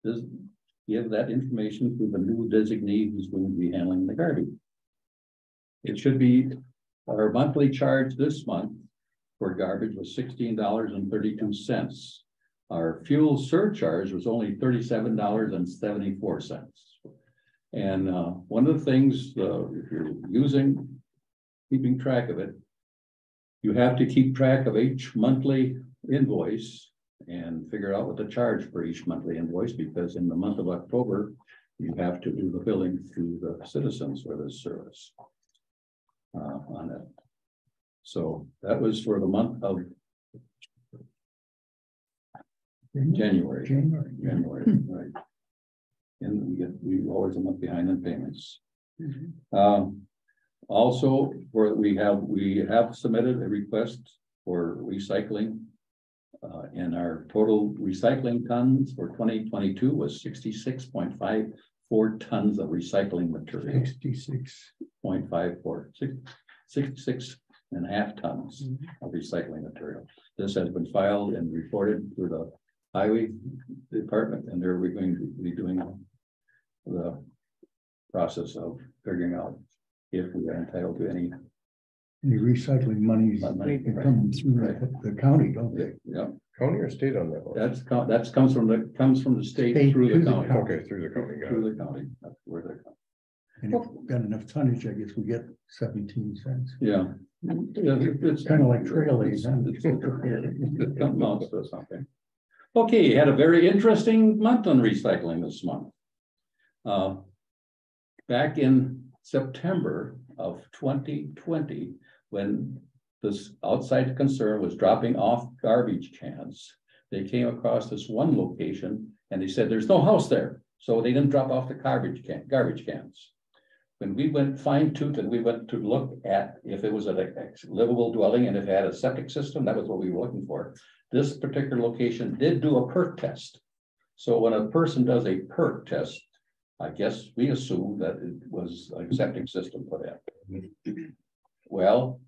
just give that information to the new designee who's going to be handling the garbage. It should be our monthly charge this month for garbage was $16.32. Our fuel surcharge was only $37.74. And one of the things, if you're keeping track of it, you have to keep track of each monthly invoice and figure out what the charge for each monthly invoice, because in the month of October, you have to do the billing to the citizens for this service on it. So that was for the month of January, right. And we always a month behind in payments. Also, we have submitted a request for recycling. And our total recycling tons for 2022 was 66.54 tons of recycling material. 66.54, 66.5 tons of recycling material. This has been filed and reported through the highway department, and we're going to be doing the process of figuring out if we are entitled to any recycling monies that come through the county, don't they? Yeah. County or state on that one? That comes from the state through the county. Okay, through the county. Through the county. That's where they're coming. And if we've got enough tonnage, I guess we get 17 cents. Yeah. It's kind of like trail days. It amounts to something. Okay, had a very interesting month on recycling this month. Back in September of 2020, when this outside concern was dropping off garbage cans, they came across this one location and they said there's no house there, so they didn't drop off the garbage cans. When we went fine-tooth and we went to look at if it was a livable dwelling and if it had a septic system, that was what we were looking for. This particular location did do a perk test. So when a person does a perk test, I guess we assume that it was a septic system put in. Well,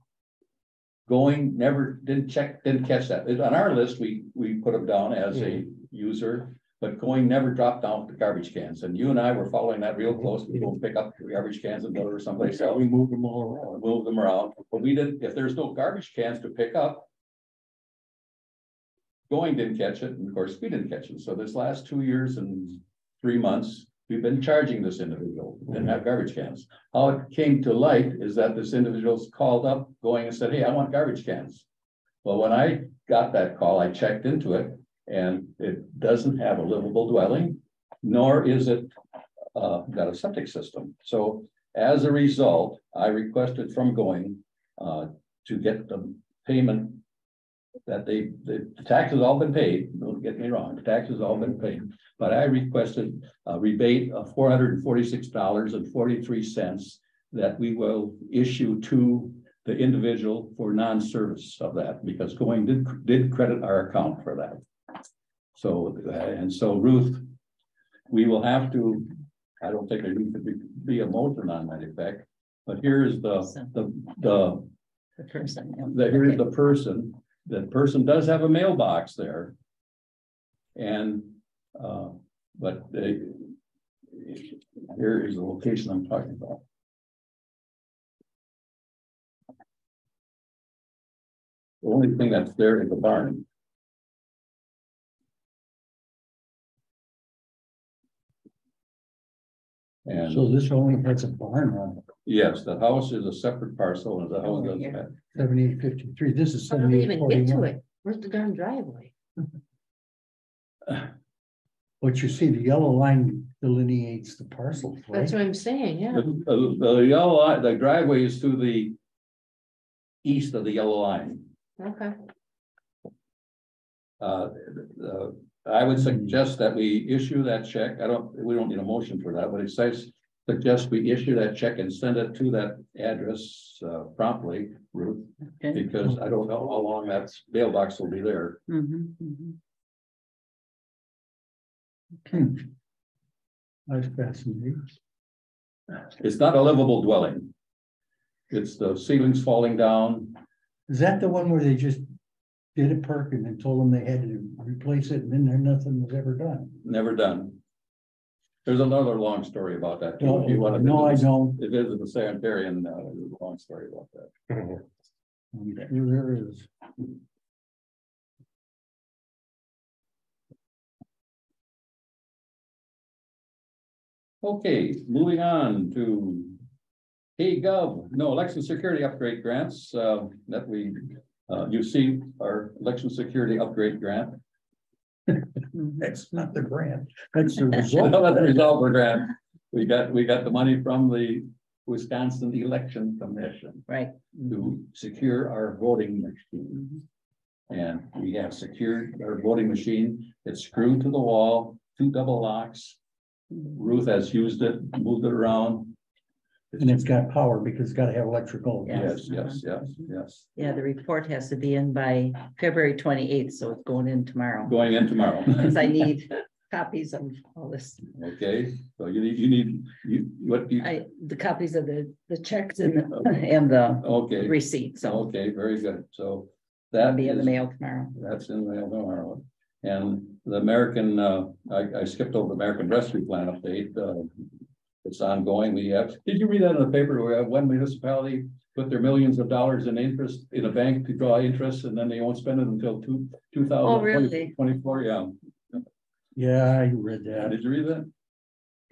Going never didn't catch that. On our list, we put them down as a user, but Going never dropped down the garbage cans. And you and I were following that real close. We go pick up the garbage cans and go to someplace else. We moved them all around. Move them around. But we didn't, if there's no garbage cans to pick up, Going didn't catch it, and of course we didn't catch it. So this last 2 years and 3 months, we've been charging this individual who didn't have garbage cans. How it came to light is that this individual's called up Going and said, "Hey, I want garbage cans." Well, when I got that call, I checked into it, and it doesn't have a livable dwelling, nor is it got a septic system. So as a result, I requested from Going to get the payment that the taxes all been paid. Don't get me wrong, the taxes all been paid, but I requested a rebate of $446.43 that we will issue to the individual for non-service of that, because Going did credit our account for that. So and so Ruth, we will have to, I don't think there needs to be a motion on that effect, but here is the person. here is the person. That person does have a mailbox there. And, but here is the location I'm talking about. The only thing that's there is the barn. And So this only has a barn on it. yes, the house is a separate parcel, and the house doesn't have. 7853. This is How do we even get to 7841. it? Where's the darn driveway? But you see, the yellow line delineates the parcels, right? That's what I'm saying, yeah. The yellow line, the driveway is to the east of the yellow line. Okay. I would suggest that we issue that check. We don't need a motion for that, but it says suggest we issue that check and send it to that address promptly, Ruth, Okay. because I don't know how long that mailbox will be there. That's fascinating. It's not a livable dwelling. It's the ceilings falling down. Is that the one where they just did a perk and then told them they had to replace it and then there nothing was ever done? Never done. There's another long story about that. Too. No, If you want to no, I don't. visit the sanitarium, there's a long story about that. I'm sure there is. Okay, moving on to election security upgrade grants that we you see our election security upgrade grant. That's not the grant. That's the That's the result. result of the grant. We got the money from the Wisconsin Election Commission Right. to secure our voting machine. And we have secured our voting machine. It's screwed to the wall, 2 double locks. Ruth has used it, moved it around. And it's got power because it's got to have electrical. Yes, yes. Yeah, the report has to be in by February 28th, so it's going in tomorrow. Going in tomorrow. Because I need copies of all this. Okay, so you need The copies of the checks and the okay, receipt, so okay, very good. So that'll that be in the is, mail tomorrow. that's in the mail tomorrow. And the American, I skipped over the American Rescue Plan update. It's ongoing. We have, did you read that in the paper? We have one municipality put their millions of dollars in interest in a bank to draw interest, and then they won't spend it until 2024. Yeah. Yeah, I read that. Did you read that?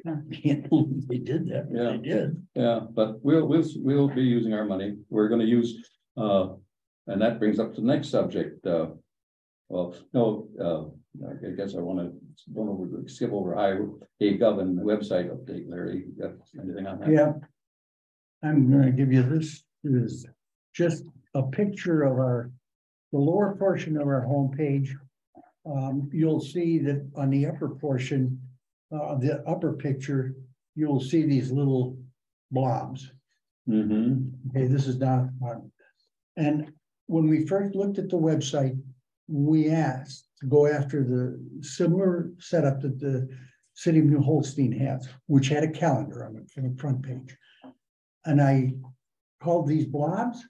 I can't believe they did that. But Yeah. They did. Yeah, but we'll be using our money. We're gonna use, and that brings up the next subject. Well, no, I guess I wanna skip over Gov website update, Larry. You got anything on that? Yeah. I'm gonna give you this. It is just a picture of the lower portion of our homepage. You'll see that on the upper portion of the upper picture, you'll see these little blobs. Okay, this is not. And when we first looked at the website, we asked to go after the similar setup that the city of New Holstein has, which had a calendar on the front page. And I called these blobs.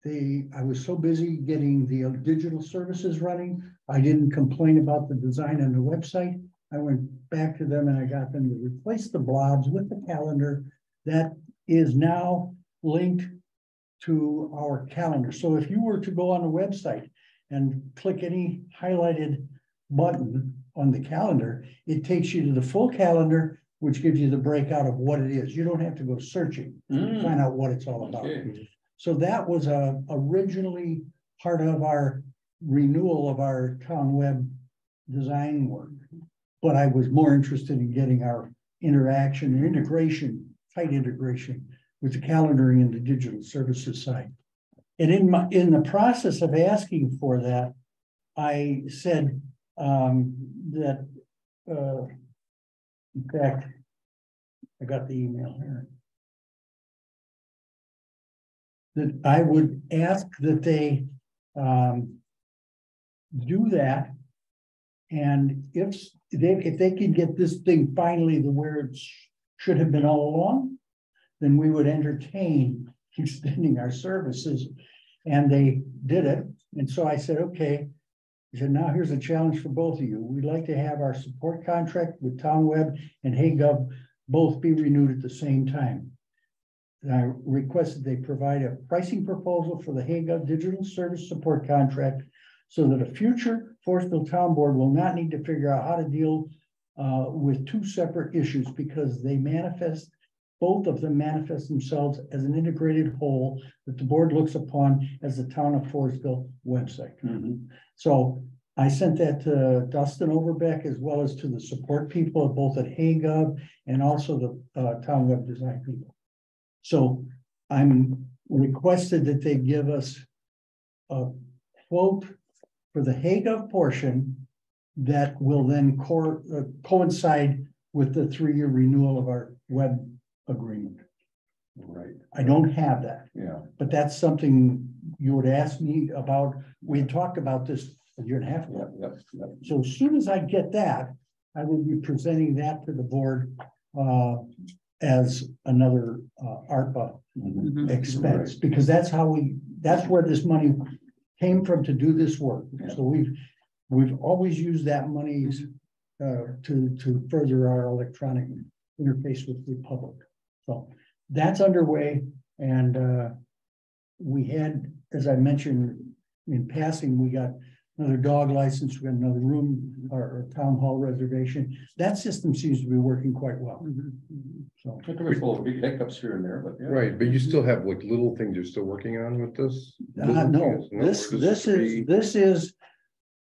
I was so busy getting the digital services running, I didn't complain about the design on the website. I went back to them and I got them to replace the blobs with the calendar that is now linked to our calendar. So if you were to go on the website and click any highlighted button on the calendar, it takes you to the full calendar, which gives you the breakout of what it is. You don't have to go searching to find out what it's all about. Okay. So that was originally part of our renewal of our town web design work. But I was more interested in getting our interaction and integration, tight integration with the calendaring and the digital services side. And in the process of asking for that, I said that in fact, I got the email here. That I would ask that they do that. And if they can get this thing finally to where it should have been all along, then we would entertain extending our services. And they did it. And so I said, okay. I said, now here's a challenge for both of you. We'd like to have our support contract with Town Web and HeyGov both be renewed at the same time. And I requested they provide a pricing proposal for the HeyGov digital service support contract so that a future Forestville Town Board will not need to figure out how to deal with two separate issues because both of them manifest themselves as an integrated whole that the board looks upon as the Town of Forestville website. So I sent that to Dustin Overbeck as well as to the support people both at HeyGov and also the Town Web Design people. So I'm requested that they give us a quote for the HeyGov portion that will then coincide with the 3-year renewal of our web agreement. Right, I don't have that, yeah, but that's something you would ask me about. We had talked about this a year and a half yeah, ago. yeah. So as soon as I get that, I will be presenting that to the board as another ARPA Mhm. expense, because that's that's where this money came from to do this work. Yeah. So we've always used that money to further our electronic interface with the public. So that's underway, and we had, as I mentioned in passing, we got another dog license, we got another room or town hall reservation. That system seems to be working quite well. So There's a little big hiccups here and there, but yeah. Right, but you still have like little things you're still working on with this? no,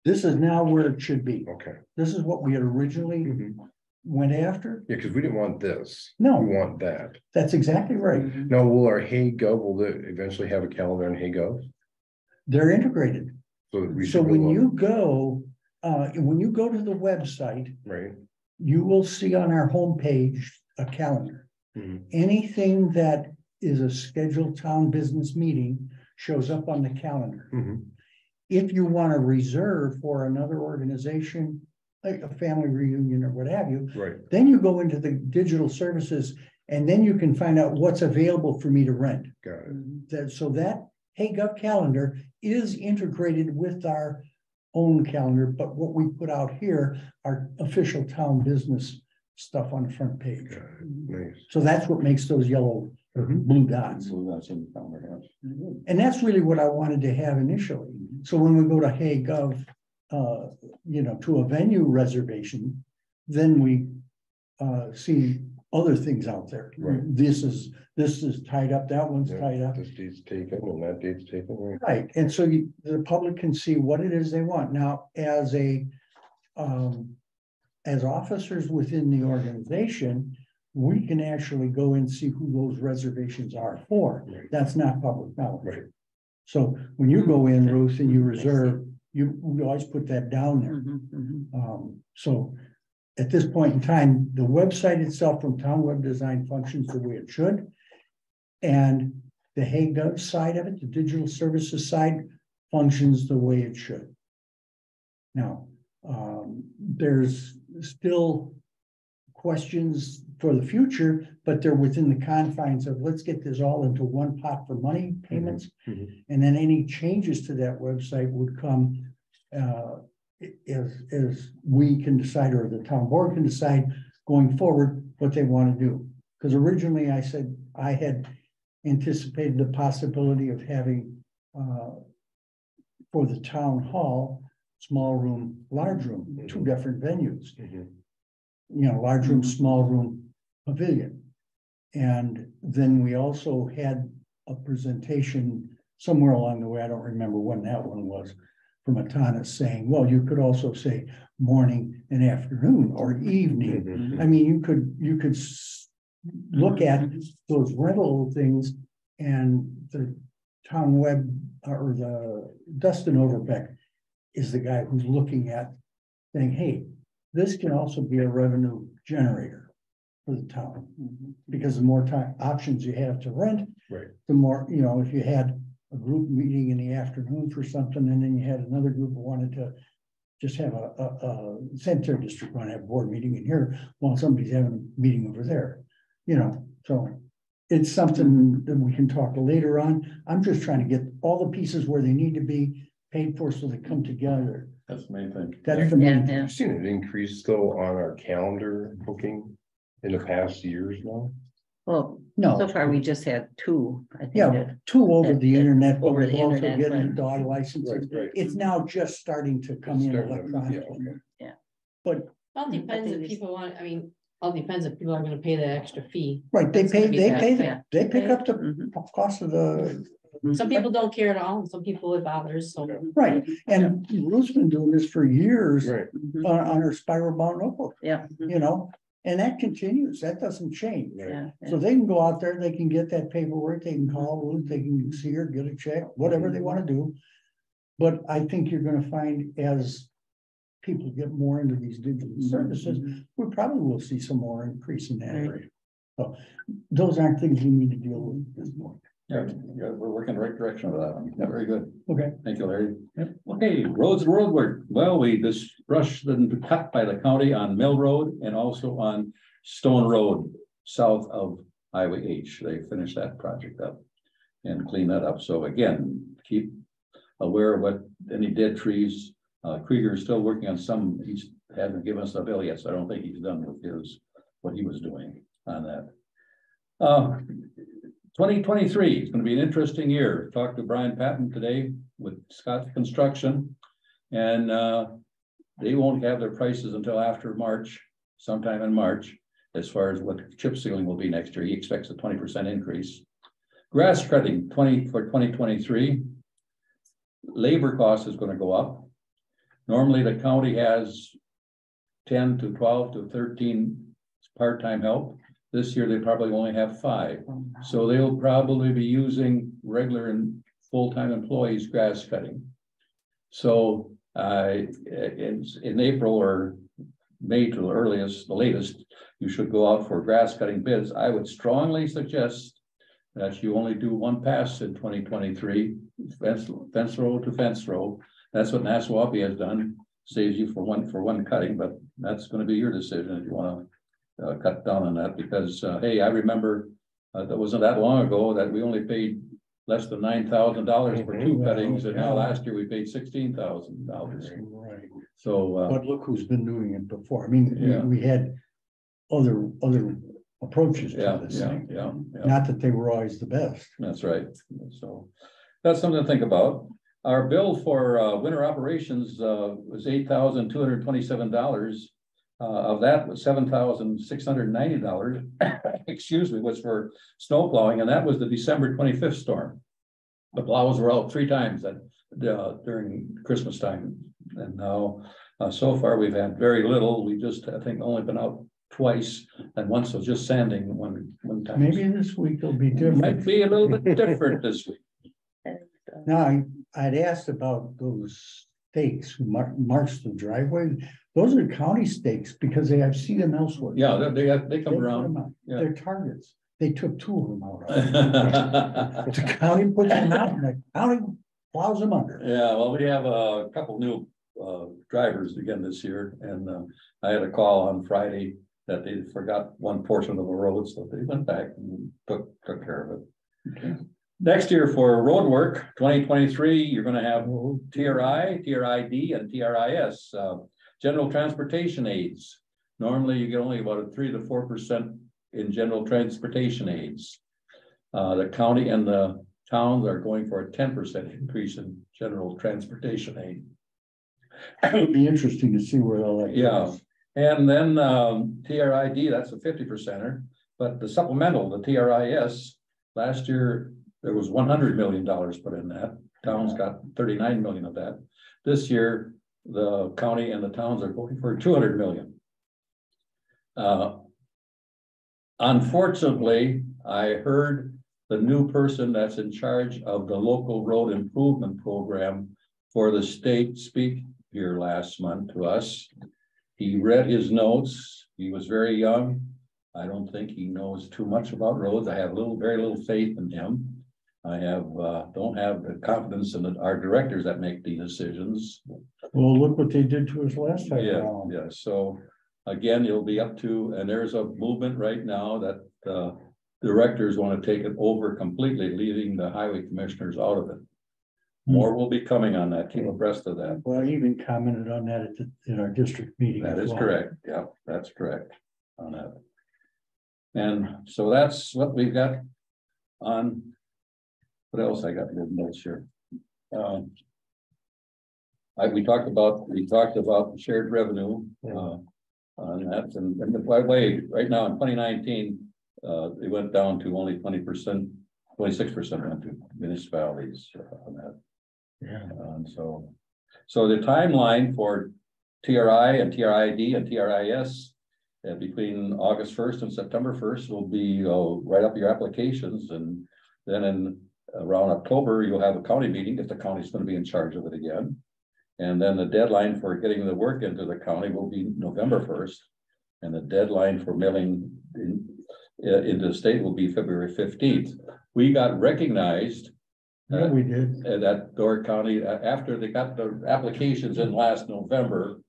this is now where it should be. Okay. This is what we had originally Mhm. went after. Yeah, because we didn't want this. We No, want that. that's exactly right. Now, will our Hey Gov, will it eventually have a calendar on Hey Gov? They're integrated. So that we So should go when look, you go to the website, right? you will see on our homepage a calendar. Mhm. Anything that is a scheduled town business meeting shows up on the calendar. Mhm. If you want to reserve for another organization, like a family reunion or what have you, Right, then you go into the digital services and then you can find out what's available for me to rent. got it. That Hey Gov calendar is integrated with our own calendar, but what we put out here are official town business stuff on the front page. Got it. Nice. So that's what makes those yellow or blue dots. So that's in the calendar, yes. And that's really what I wanted to have initially. So when we go to Hey Gov, to a venue reservation, then we see other things out there. Right. This is tied up, that one's Yeah, tied up. this date's taken and that date's taken, right? Right, and so the public can see what it is they want. Now, as officers within the organization, we can actually go and see who those reservations are for. Right. That's not public knowledge. Right. So when you go in, Ruth, and you I see. reserve, we always put that down there. So at this point in time, the website itself from Town Web Design functions the way it should. And the Hey Gov side of it, the digital services side, functions the way it should. Now, there's still questions for the future, but they're within the confines of, let's get this all into one pot for money payments. Mhm. And then any changes to that website would come as we can decide, or the town board can decide going forward what they want to do. Because originally I said I had anticipated the possibility of having for the town hall, small room, large room, two different venues. Mhm. Large room, small room, pavilion. And then we also had a presentation somewhere along the way, I don't remember when that one was, from Atana saying, well, you could also say morning and afternoon or evening. Mhm. I mean, you could look at those rental things, and the town web or the Dustin Overbeck is the guy who's looking at saying, hey, this can also be a revenue generator for the town. Because the more options you have to rent, Right. the more, if you had a group meeting in the afternoon for something, and then you had another group who wanted to just have a sanitary district want to have a board meeting in here while somebody's having a meeting over there. So it's something that we can talk later on. I'm just trying to get all the pieces where they need to be paid for so they come together. That's the main thing. That's the main. Yeah. You've seen an increase though on our calendar booking in the past years now? Well, No. so far we just had two, I think. Yeah, that- two over the internet, but Over we've the also internet, getting right. dog licenses. Right, right. It's now just starting to come in Starting to- electronically. yeah, okay. But, All depends if people want, all depends if people are gonna pay the extra fee. right, they That's pay, gonna be they bad, pay, yeah. they pick up the Mhm. cost of the, Some people don't care at all, and some people it bothers, so. right, and Ruth's been doing this for years Right. Mhm. on her spiral bound notebook, Yeah. and that continues, that doesn't change. Right. Yeah. So they can go out there, they can get that paperwork, they can call Ruth, they can see her, get a check, whatever they wanna do. But I think you're gonna find as people get more into these digital services, we probably will see some more increase in that Right. area. So those aren't things we need to deal with this morning. Yeah, we're working the right direction with that one. Yeah, very good. Okay. Thank you, Larry. Yep. Okay, roads and road work. Well, we just brushed and cut by the county on Mill Road and also on Stone Road, south of Highway H. They finished that project up and cleaned that up. So again, keep aware of what any dead trees. Krieger is still working on some. He hasn't given us a bill yet, so I don't think he's done with what he was doing on that. 2023 is going to be an interesting year. Talked to Brian Patton today with Scott Construction, and they won't have their prices until after March, sometime in March, as far as what chip sealing will be next year. He expects a 20% increase. Grass cutting for 2023. Labor cost is going to go up. Normally the county has 10 to 12 to 13 part-time help. This year, they probably only have 5. So they'll probably be using regular and full-time employees grass cutting. So in April or May to the latest, you should go out for grass cutting bids. I would strongly suggest that you only do one pass in 2023, fence row to fence row. That's what Nassau has done. Saves you for one cutting, but that's going to be your decision if you want to cut down on that, because hey, I remember that wasn't that long ago that we only paid less than $9,000 for 2 cuttings, and now last year we paid $16,000. Right. So, But look who's been doing it before. I mean, Yeah. we had other approaches to this thing. Yeah. Not that they were always the best. That's right. So that's something to think about. Our bill for winter operations was $8,227. Of that was $7,690, excuse me, was for snow plowing, and that was the December 25th storm. The plows were out 3 times during Christmas time, and now so far we've had very little. We just, I think, only been out twice, and once was just sanding one time. Maybe this week will be It different. might be a little bit different this week. Now, I'd asked about those stakes who marks the driveway. Those are county stakes because I've seen them elsewhere. Yeah, they They come put around. them out. Yeah. They're targets. They took 2 of them out. The county puts them out and the county plows them under. Yeah, well, we have a couple new drivers again this year, and I had a call on Friday that they forgot one portion of the road, so they went back and took care of it. Okay. Next year for road work, 2023, you're going to have TRI, TRID, and TRIS, general transportation aids. Normally, you get only about a 3 to 4% in general transportation aids. The county and the towns are going for a 10% increase in general transportation aid. It'd be interesting to see where all that goes. And then TRID, that's a 50%er, but the supplemental, the TRIS, last year there was $100 million put in that. Towns got 39 million of that. This year, the county and the towns are going for 200 million. Unfortunately, I heard the new person that's in charge of the local road improvement program for the state speak here last month to us. He read his notes. He was very young. I don't think he knows too much about roads. I have very little faith in him. I don't have the confidence in our directors that make the decisions. Well, look what they did to us last time around. Yeah. So again, it'll be up to, and there's a movement right now that directors want to take it over completely, leaving the highway commissioners out of it. More will be coming on that. Keep abreast of that. Well, I even commented on that in our district meeting. That as is well. correct. Yeah, that's correct on that. And so that's what we've got on. What else I got in the notes here? We talked about the shared revenue on that, and by the way, right now in 2019, it went down to only 20%, 26% went to municipalities on that. Yeah. And so the timeline for TRI and TRID and TRIS between August 1st and September 1st will be write up your applications, and then in around October you'll have a county meeting if the county's going to be in charge of it again, and then the deadline for getting the work into the county will be November 1st, and the deadline for mailing into the state will be February 15th. We got recognized Yeah, we did. at Door County, after they got the applications in last November.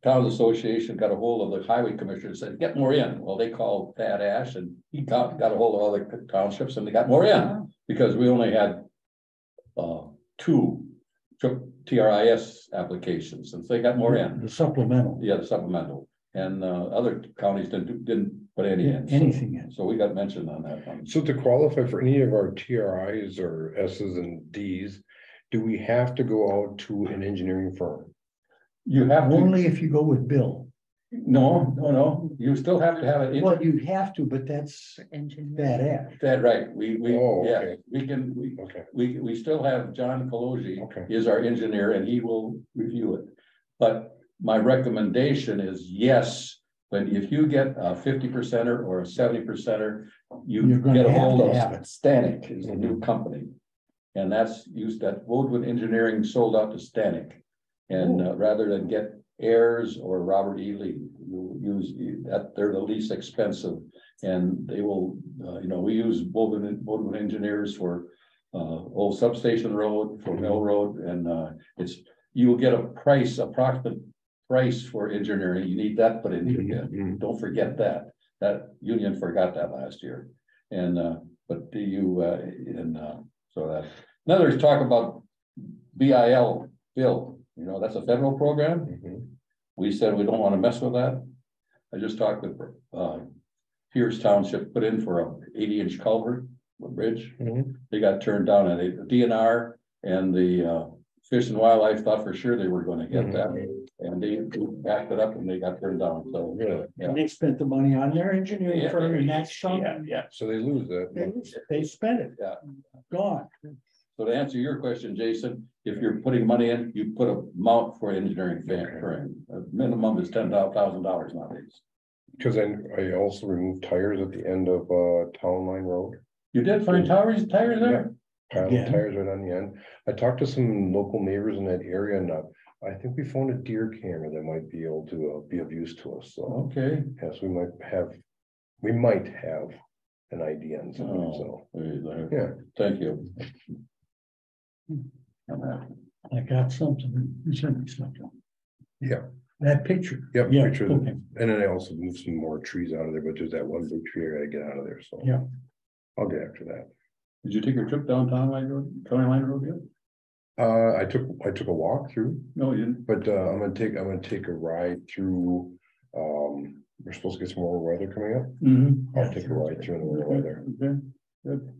Town Association got a hold of the highway commissioner and said, get more in. Well, they called Pat Ash and he got a hold of all the townships and they got more in because we only had 2 TRIS applications, and so they got more in. The supplemental. Yeah, the supplemental, and other counties didn't put any in. Anything in. So we got mentioned on that one. So to qualify for any of our TRIs or S's and D's, do we have to go out to an engineering firm? You have to, Only if you go with Bill. no, you still have to have it. Well, you have to, but that's that act. That right, we, Oh, yeah, okay. we can, Okay, we still have John Colosi okay. is our engineer and he will review it. But my recommendation is yes, but if you get a 50%er or a 70%er, you You're gonna get a have hold to of have it. Stanek is the new company. And that's used that Woodwood Engineering sold out to Stanek. And rather than get Ayers or Robert E. Lee, you use that, they're the least expensive. And they will, we use Woodwood engineers for Old Substation Road, for Mill Road, and you will get approximate price for engineering. You need that put into your bid. Don't forget that. That Union forgot that last year. And so that in others talk about BIL bill. That's a federal program. We said we don't want to mess with that. I just talked with Pierce Township, put in for a 80-inch culvert bridge. They got turned down, and the DNR and the Fish and Wildlife thought for sure they were going to get that, and they backed it up and they got turned down. So Really? And they spent the money on their engineering firm and that's something. yeah. So they lose that. They spent it. Yeah. Gone. So to answer your question, Jason, if you're putting money in, you put a amount for engineering firm. Minimum is $10,000 nowadays. Because I also removed tires at the end of Town Line Road. You did find tires there? Pile of Again. tires right on the end. I talked to some local neighbors in that area, and I think we found a deer camera that might be able to be of use to us. So Okay. yes, we might have an idea on something. So yeah, Thank you. I got something. You sent me something. yeah, That picture. yep. Yeah, Pictures. okay. And then I also moved some more trees out of there, but there's that one big tree I gotta get out of there. So Yeah. I'll get after that. Did you take your trip downtown Line Road, County Line Road yet? I took a walk through, No, you didn't. but I'm gonna take a ride through. We're supposed to get some more weather coming up. I'll take a ride through in the weather. Okay, good.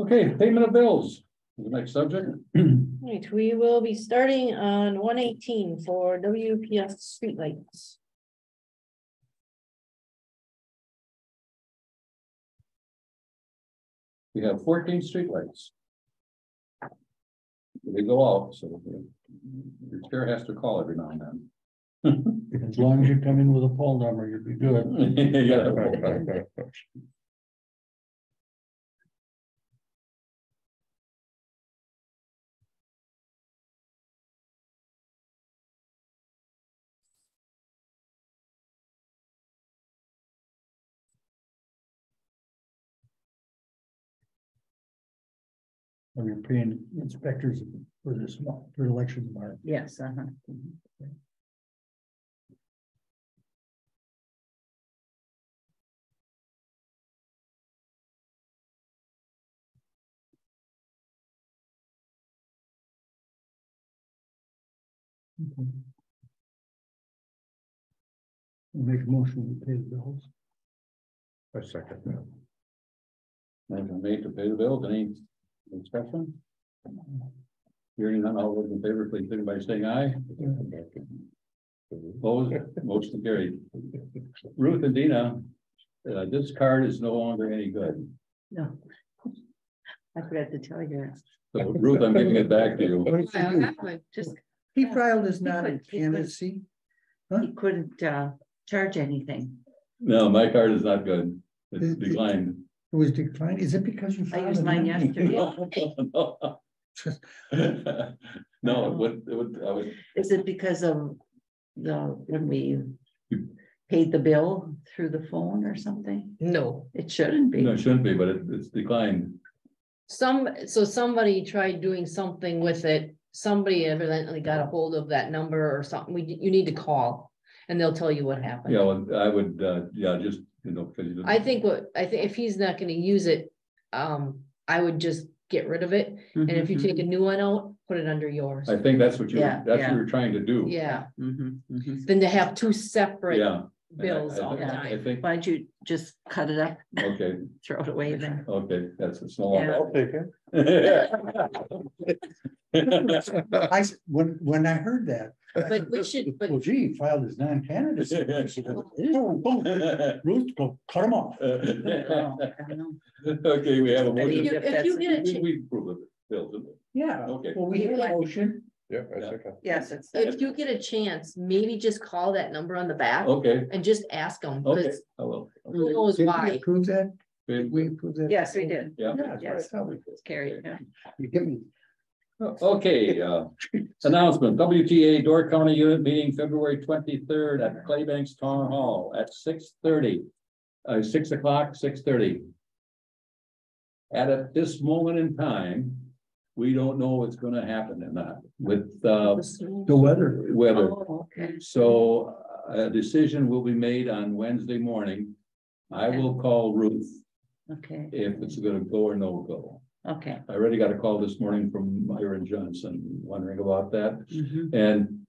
Okay, payment of bills. The next subject. Right, we will be starting on 118 for WPS streetlights. We have 14 streetlights. They go out, so your chair has to call every now and then. As long as you come in with a poll number, you'll be good. Yeah. Are you paying inspectors for this, for election tomorrow? Yes, Make a motion to pay the bills. I second that. Motion made to pay the bills. Any discussion? Hearing none, all those in favor, please signify by saying aye. Opposed, motion carried. Ruth and Dina, this card is no longer any good. no. I forgot to tell you. So Ruth, I'm giving it back to you. Just, He filed his not in candidacy. he couldn't charge anything. No, my card is not good. It's declined. It was declined. Is it because you? I filed used it mine in? yesterday. No, it would, I would, Is it because of when we paid the bill through the phone or something? No, It shouldn't be. No, it shouldn't be, but it's declined. so somebody tried doing something with it. Somebody evidently got a hold of that number or something. You need to call and they'll tell you what happened. Yeah, well, I would, yeah, just, because you. I think if he's not gonna use it, I would just get rid of it. And if you take a new one out, put it under yours. I think that's what Yeah, that's yeah. what you're trying to do. Yeah, Mhm. then to have two separate Yeah. bills all the Yeah. I time. think, Why'd you just cut it up, okay, throw it away then? okay, it's no Yeah. I'll take it. I, when I heard that, But we should, but well, gee, he filed his non-candidacy. Ruth, go cut him off. Oh, I don't know. Okay, we have a But motion. if you get a chance. We approve it, Bill, didn't we? Yeah, Okay. well, we had a motion. Yeah, I second. Yes, it's. If you get a chance, maybe just call that number on the back Okay, and just ask them, okay, because I will. who knows Did we why? approve that? Okay. Did we approve that? Yes, we did. Yeah. Yeah, that's what I Yes. thought we did. It's carried, yeah. You give me. Okay, announcement, WTA Door County Unit Meeting February 23rd at Claybanks Town Hall at 6:30. 6 o'clock, 6:30. At this moment in time, we don't know what's gonna happen or not with The weather. weather. Oh, okay. So a decision will be made on Wednesday morning. I will call Ruth Okay, if it's gonna go or no go. okay. I already got a call this morning from Myron Johnson wondering about that. Mhm. And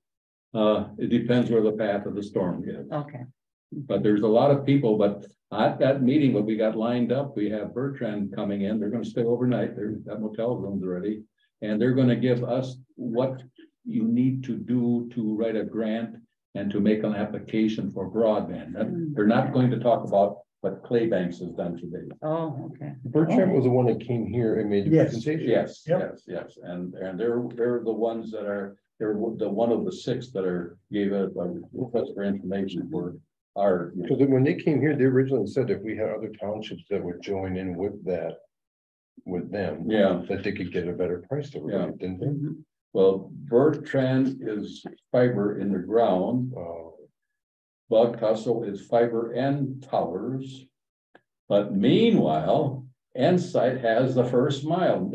it depends where the path of the storm is. Okay, But there's a lot of people, but at that meeting, what we got lined up, we have Bertrand coming in. They're gonna stay overnight. They've got motel rooms already. And they're gonna give us what you need to do to write a grant and to make an application for broadband. They're not going to talk about what Claybanks has done today. oh, okay. Bertrand was the one that came here and made the Yes. presentation. Yes, Yep. yes. And they're the ones that are, they're the one of the six that are gave a request for information for our. Because when they came here, they originally said if we had other townships that would join in with that, with them. Yeah. That they could get a better price to Yeah. it, didn't they? Mhm. Well, Bertrand is fiber in the ground. Bug Tussle is fiber and towers. But meanwhile, Ensight has the first mile.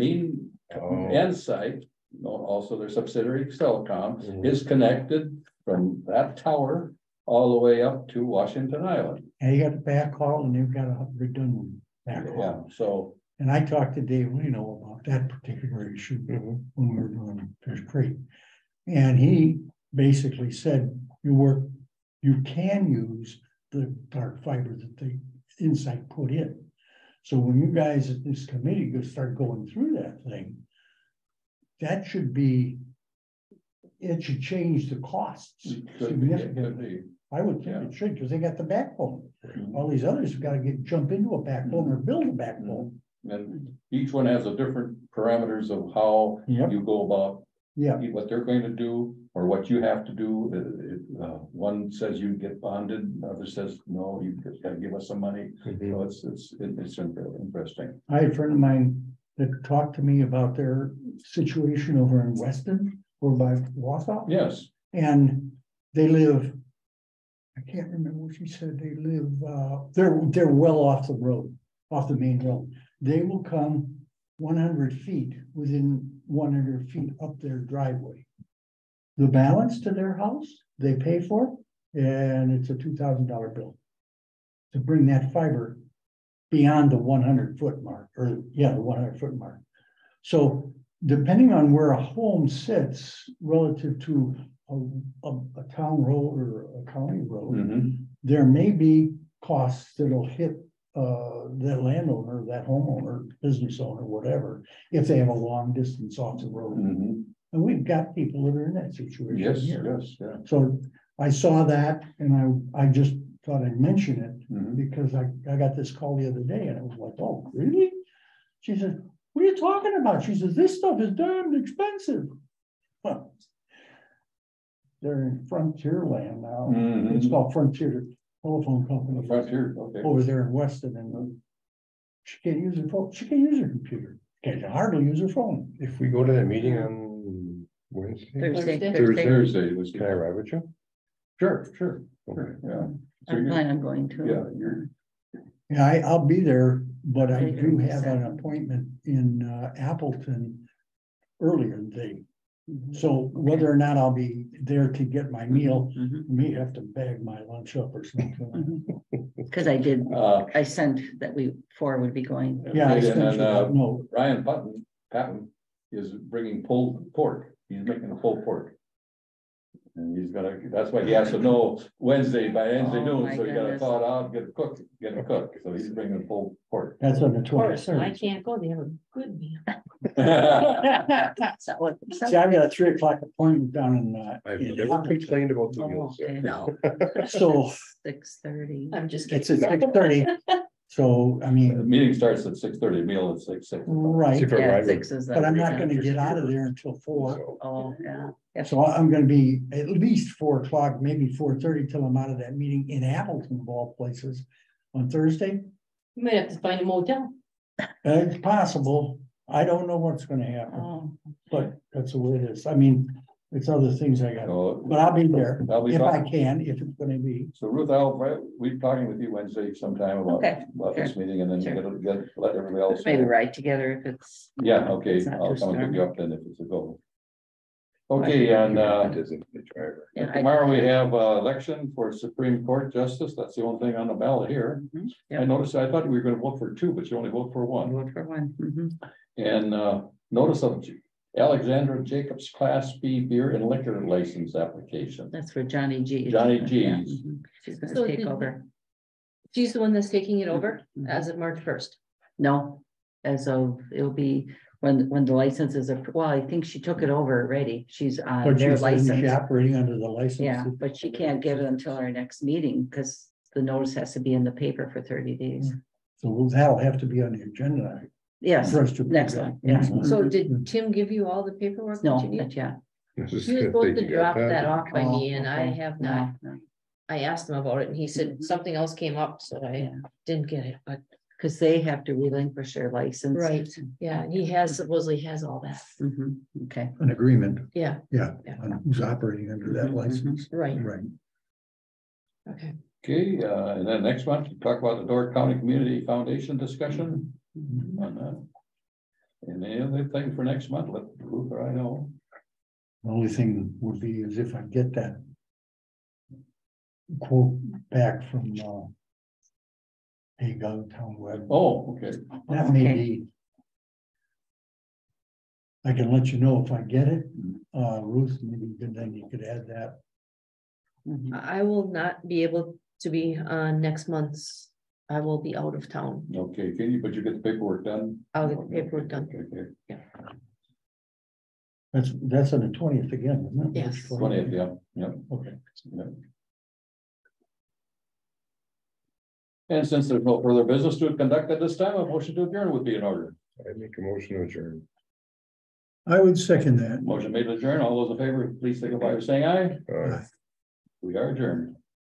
Ensight, also their subsidiary Telecom, Mhm. is connected from that tower all the way up to Washington Island. And you got the backhaul and they've got a redundant backhaul. Yeah, so, And I talked to Dave Leno about that particular issue Mhm. when we were doing Fish Creek. And he basically said, you can use the dark fiber that the Insight put in. So when you guys at this committee go start going through that thing, that should be, it should change the costs could be, significantly. I would think Yeah. it should, because they got the backbone. Mhm. All these others have got to jump into a backbone or build a backbone. And each one has a different parameters of how Yep. you go about Yeah, what they're going to do or what you have to do. One says you get bonded, the other says, no, you just gotta give us some money. Mhm. So it's interesting. I had a friend of mine that talked to me about their situation over in Weston, or by Wausau. Yes, And they live, I can't remember what she said, they live, they're well off the road, off the main road. They will come 100 feet, within 100 feet up their driveway. The balance to their house, they pay for, and it's a $2,000 bill. To bring that fiber beyond the 100-foot mark, or yeah, the 100-foot mark. So depending on where a home sits relative to a town road or a county road, mhm, there may be costs that'll hit that landowner, that homeowner, business owner, whatever, if they have a long distance off the road. mhm. And we've got people that are in that situation Yes, here. yes, yeah. So I saw that and I just thought I'd mention it Mhm. because I got this call the other day and I was like, oh, really? She said, what are you talking about? She says, this stuff is damn expensive. Huh. They're in Frontier land now. Mhm. It's called Frontier Telephone Company. The frontier, okay. Over there in Weston, and she can't use her phone, she can't use her computer, can't hardly use her phone. If we go to that meeting on Wednesday, Thursday. Thursday. Thursday was. can I ride with you? Sure, Okay. yeah. I plan on going to. Yeah, you're, Yeah, I'll be there, but I Later do in have an December. appointment in Appleton earlier in the day. Mhm. So whether or not I'll be there to get my meal, Mhm. I may have to bag my lunch up or something. Mhm. Cause I did, I sent that four would be going. Yeah, I and sent then, you that note. Ryan Patton is bringing pulled pork. He's making a pulled pork. And he's gonna, that's why he has to know Wednesday by Wednesday Oh, noon, my so you gotta goodness. thaw it out, get it cooked, so he's bringing pulled pork. That's on the Of course, when I 23rd. can't go, they have a good meal. So what- See, I've got a 3 o'clock appointment down I've in never Appleton. complained about the Oh, meals. okay. No, So 6:30. I'm just it's kidding. at 6:30. So, I The mean, meeting starts at 6:30, meal at 6. right, See if I Yeah, ride with- 6 is. but I'm not the- gonna get out of there until 4. So, Oh, yeah. Yeah. So I'm gonna be at least 4 o'clock, maybe 4:30 till I'm out of that meeting in Appleton of all places on Thursday. You might have to find a motel. It's possible. I don't know what's gonna happen, Oh, but that's the way it is. I mean, it's other things I got, So but I'll be there I'll be if I talking, can, if it's gonna be. so Ruth, we're talking with you Wednesday sometime Okay, about this meeting, and then sure. let everybody else maybe know. ride together if it's. Yeah, okay, It's not I'll too come and pick stormy. you up then if it's a go. Okay, and it isn't the driver. Yeah, I- tomorrow we have election for Supreme Court Justice. That's the only thing on the ballot here. Mhm. I Yeah, noticed, I thought we were gonna vote for 2, but you only vote for 1. vote for one. Mhm. And notice of Alexandra Jacobs Class B beer and liquor license application. That's for Johnny G. Johnny Yeah, G's. mhm. She's So gonna take did- over. She's the one that's taking it over Mhm. as of March 1st. No, as of, it'll be when the license is, well, I think she took it over already. She's on But their she's license. operating under the license. Yeah, but she can't give it until our next meeting because the notice has to be in the paper for 30 days. So that'll have to be on the agenda. Yes, for us to- next one, yeah. Next one. So Mhm. did Tim give you all the paperwork that No, you need? not yet. I was just He was gonna supposed say, to you got drop that off by me Oh, and I okay. have No, not. no. I asked him about it and he said Mhm. something else came up, so I Yeah, didn't get it, but. because they have to relinquish their license. Right, yeah, and he supposedly has all that. Mhm, okay. An agreement, Yeah, yeah, Yeah. on who's operating under that Mhm, license. right, Right. okay. Okay, and then next month, we talk about the Door County Community Foundation discussion Mhm. on that. And any other thing for next month, let Ruth or I know. The only thing would be is if I get that quote back from Hague Town Web, Oh, okay, that may Okay. be. I can let you know if I get it, Ruth, maybe then you could add that. Mhm. I will not be able to be on next month's, I will be out of town. okay, can you, but you get the paperwork done? I'll get the paperwork done. Okay, That's on the 20th again, isn't it? Yes. 20th, yeah. Okay. Yeah. And since there's no further business to conduct at this time, a motion to adjourn would be in order. I make a motion to adjourn. I would second that. Motion made to adjourn. All those in favor, please signify by saying aye. Uh, We are adjourned.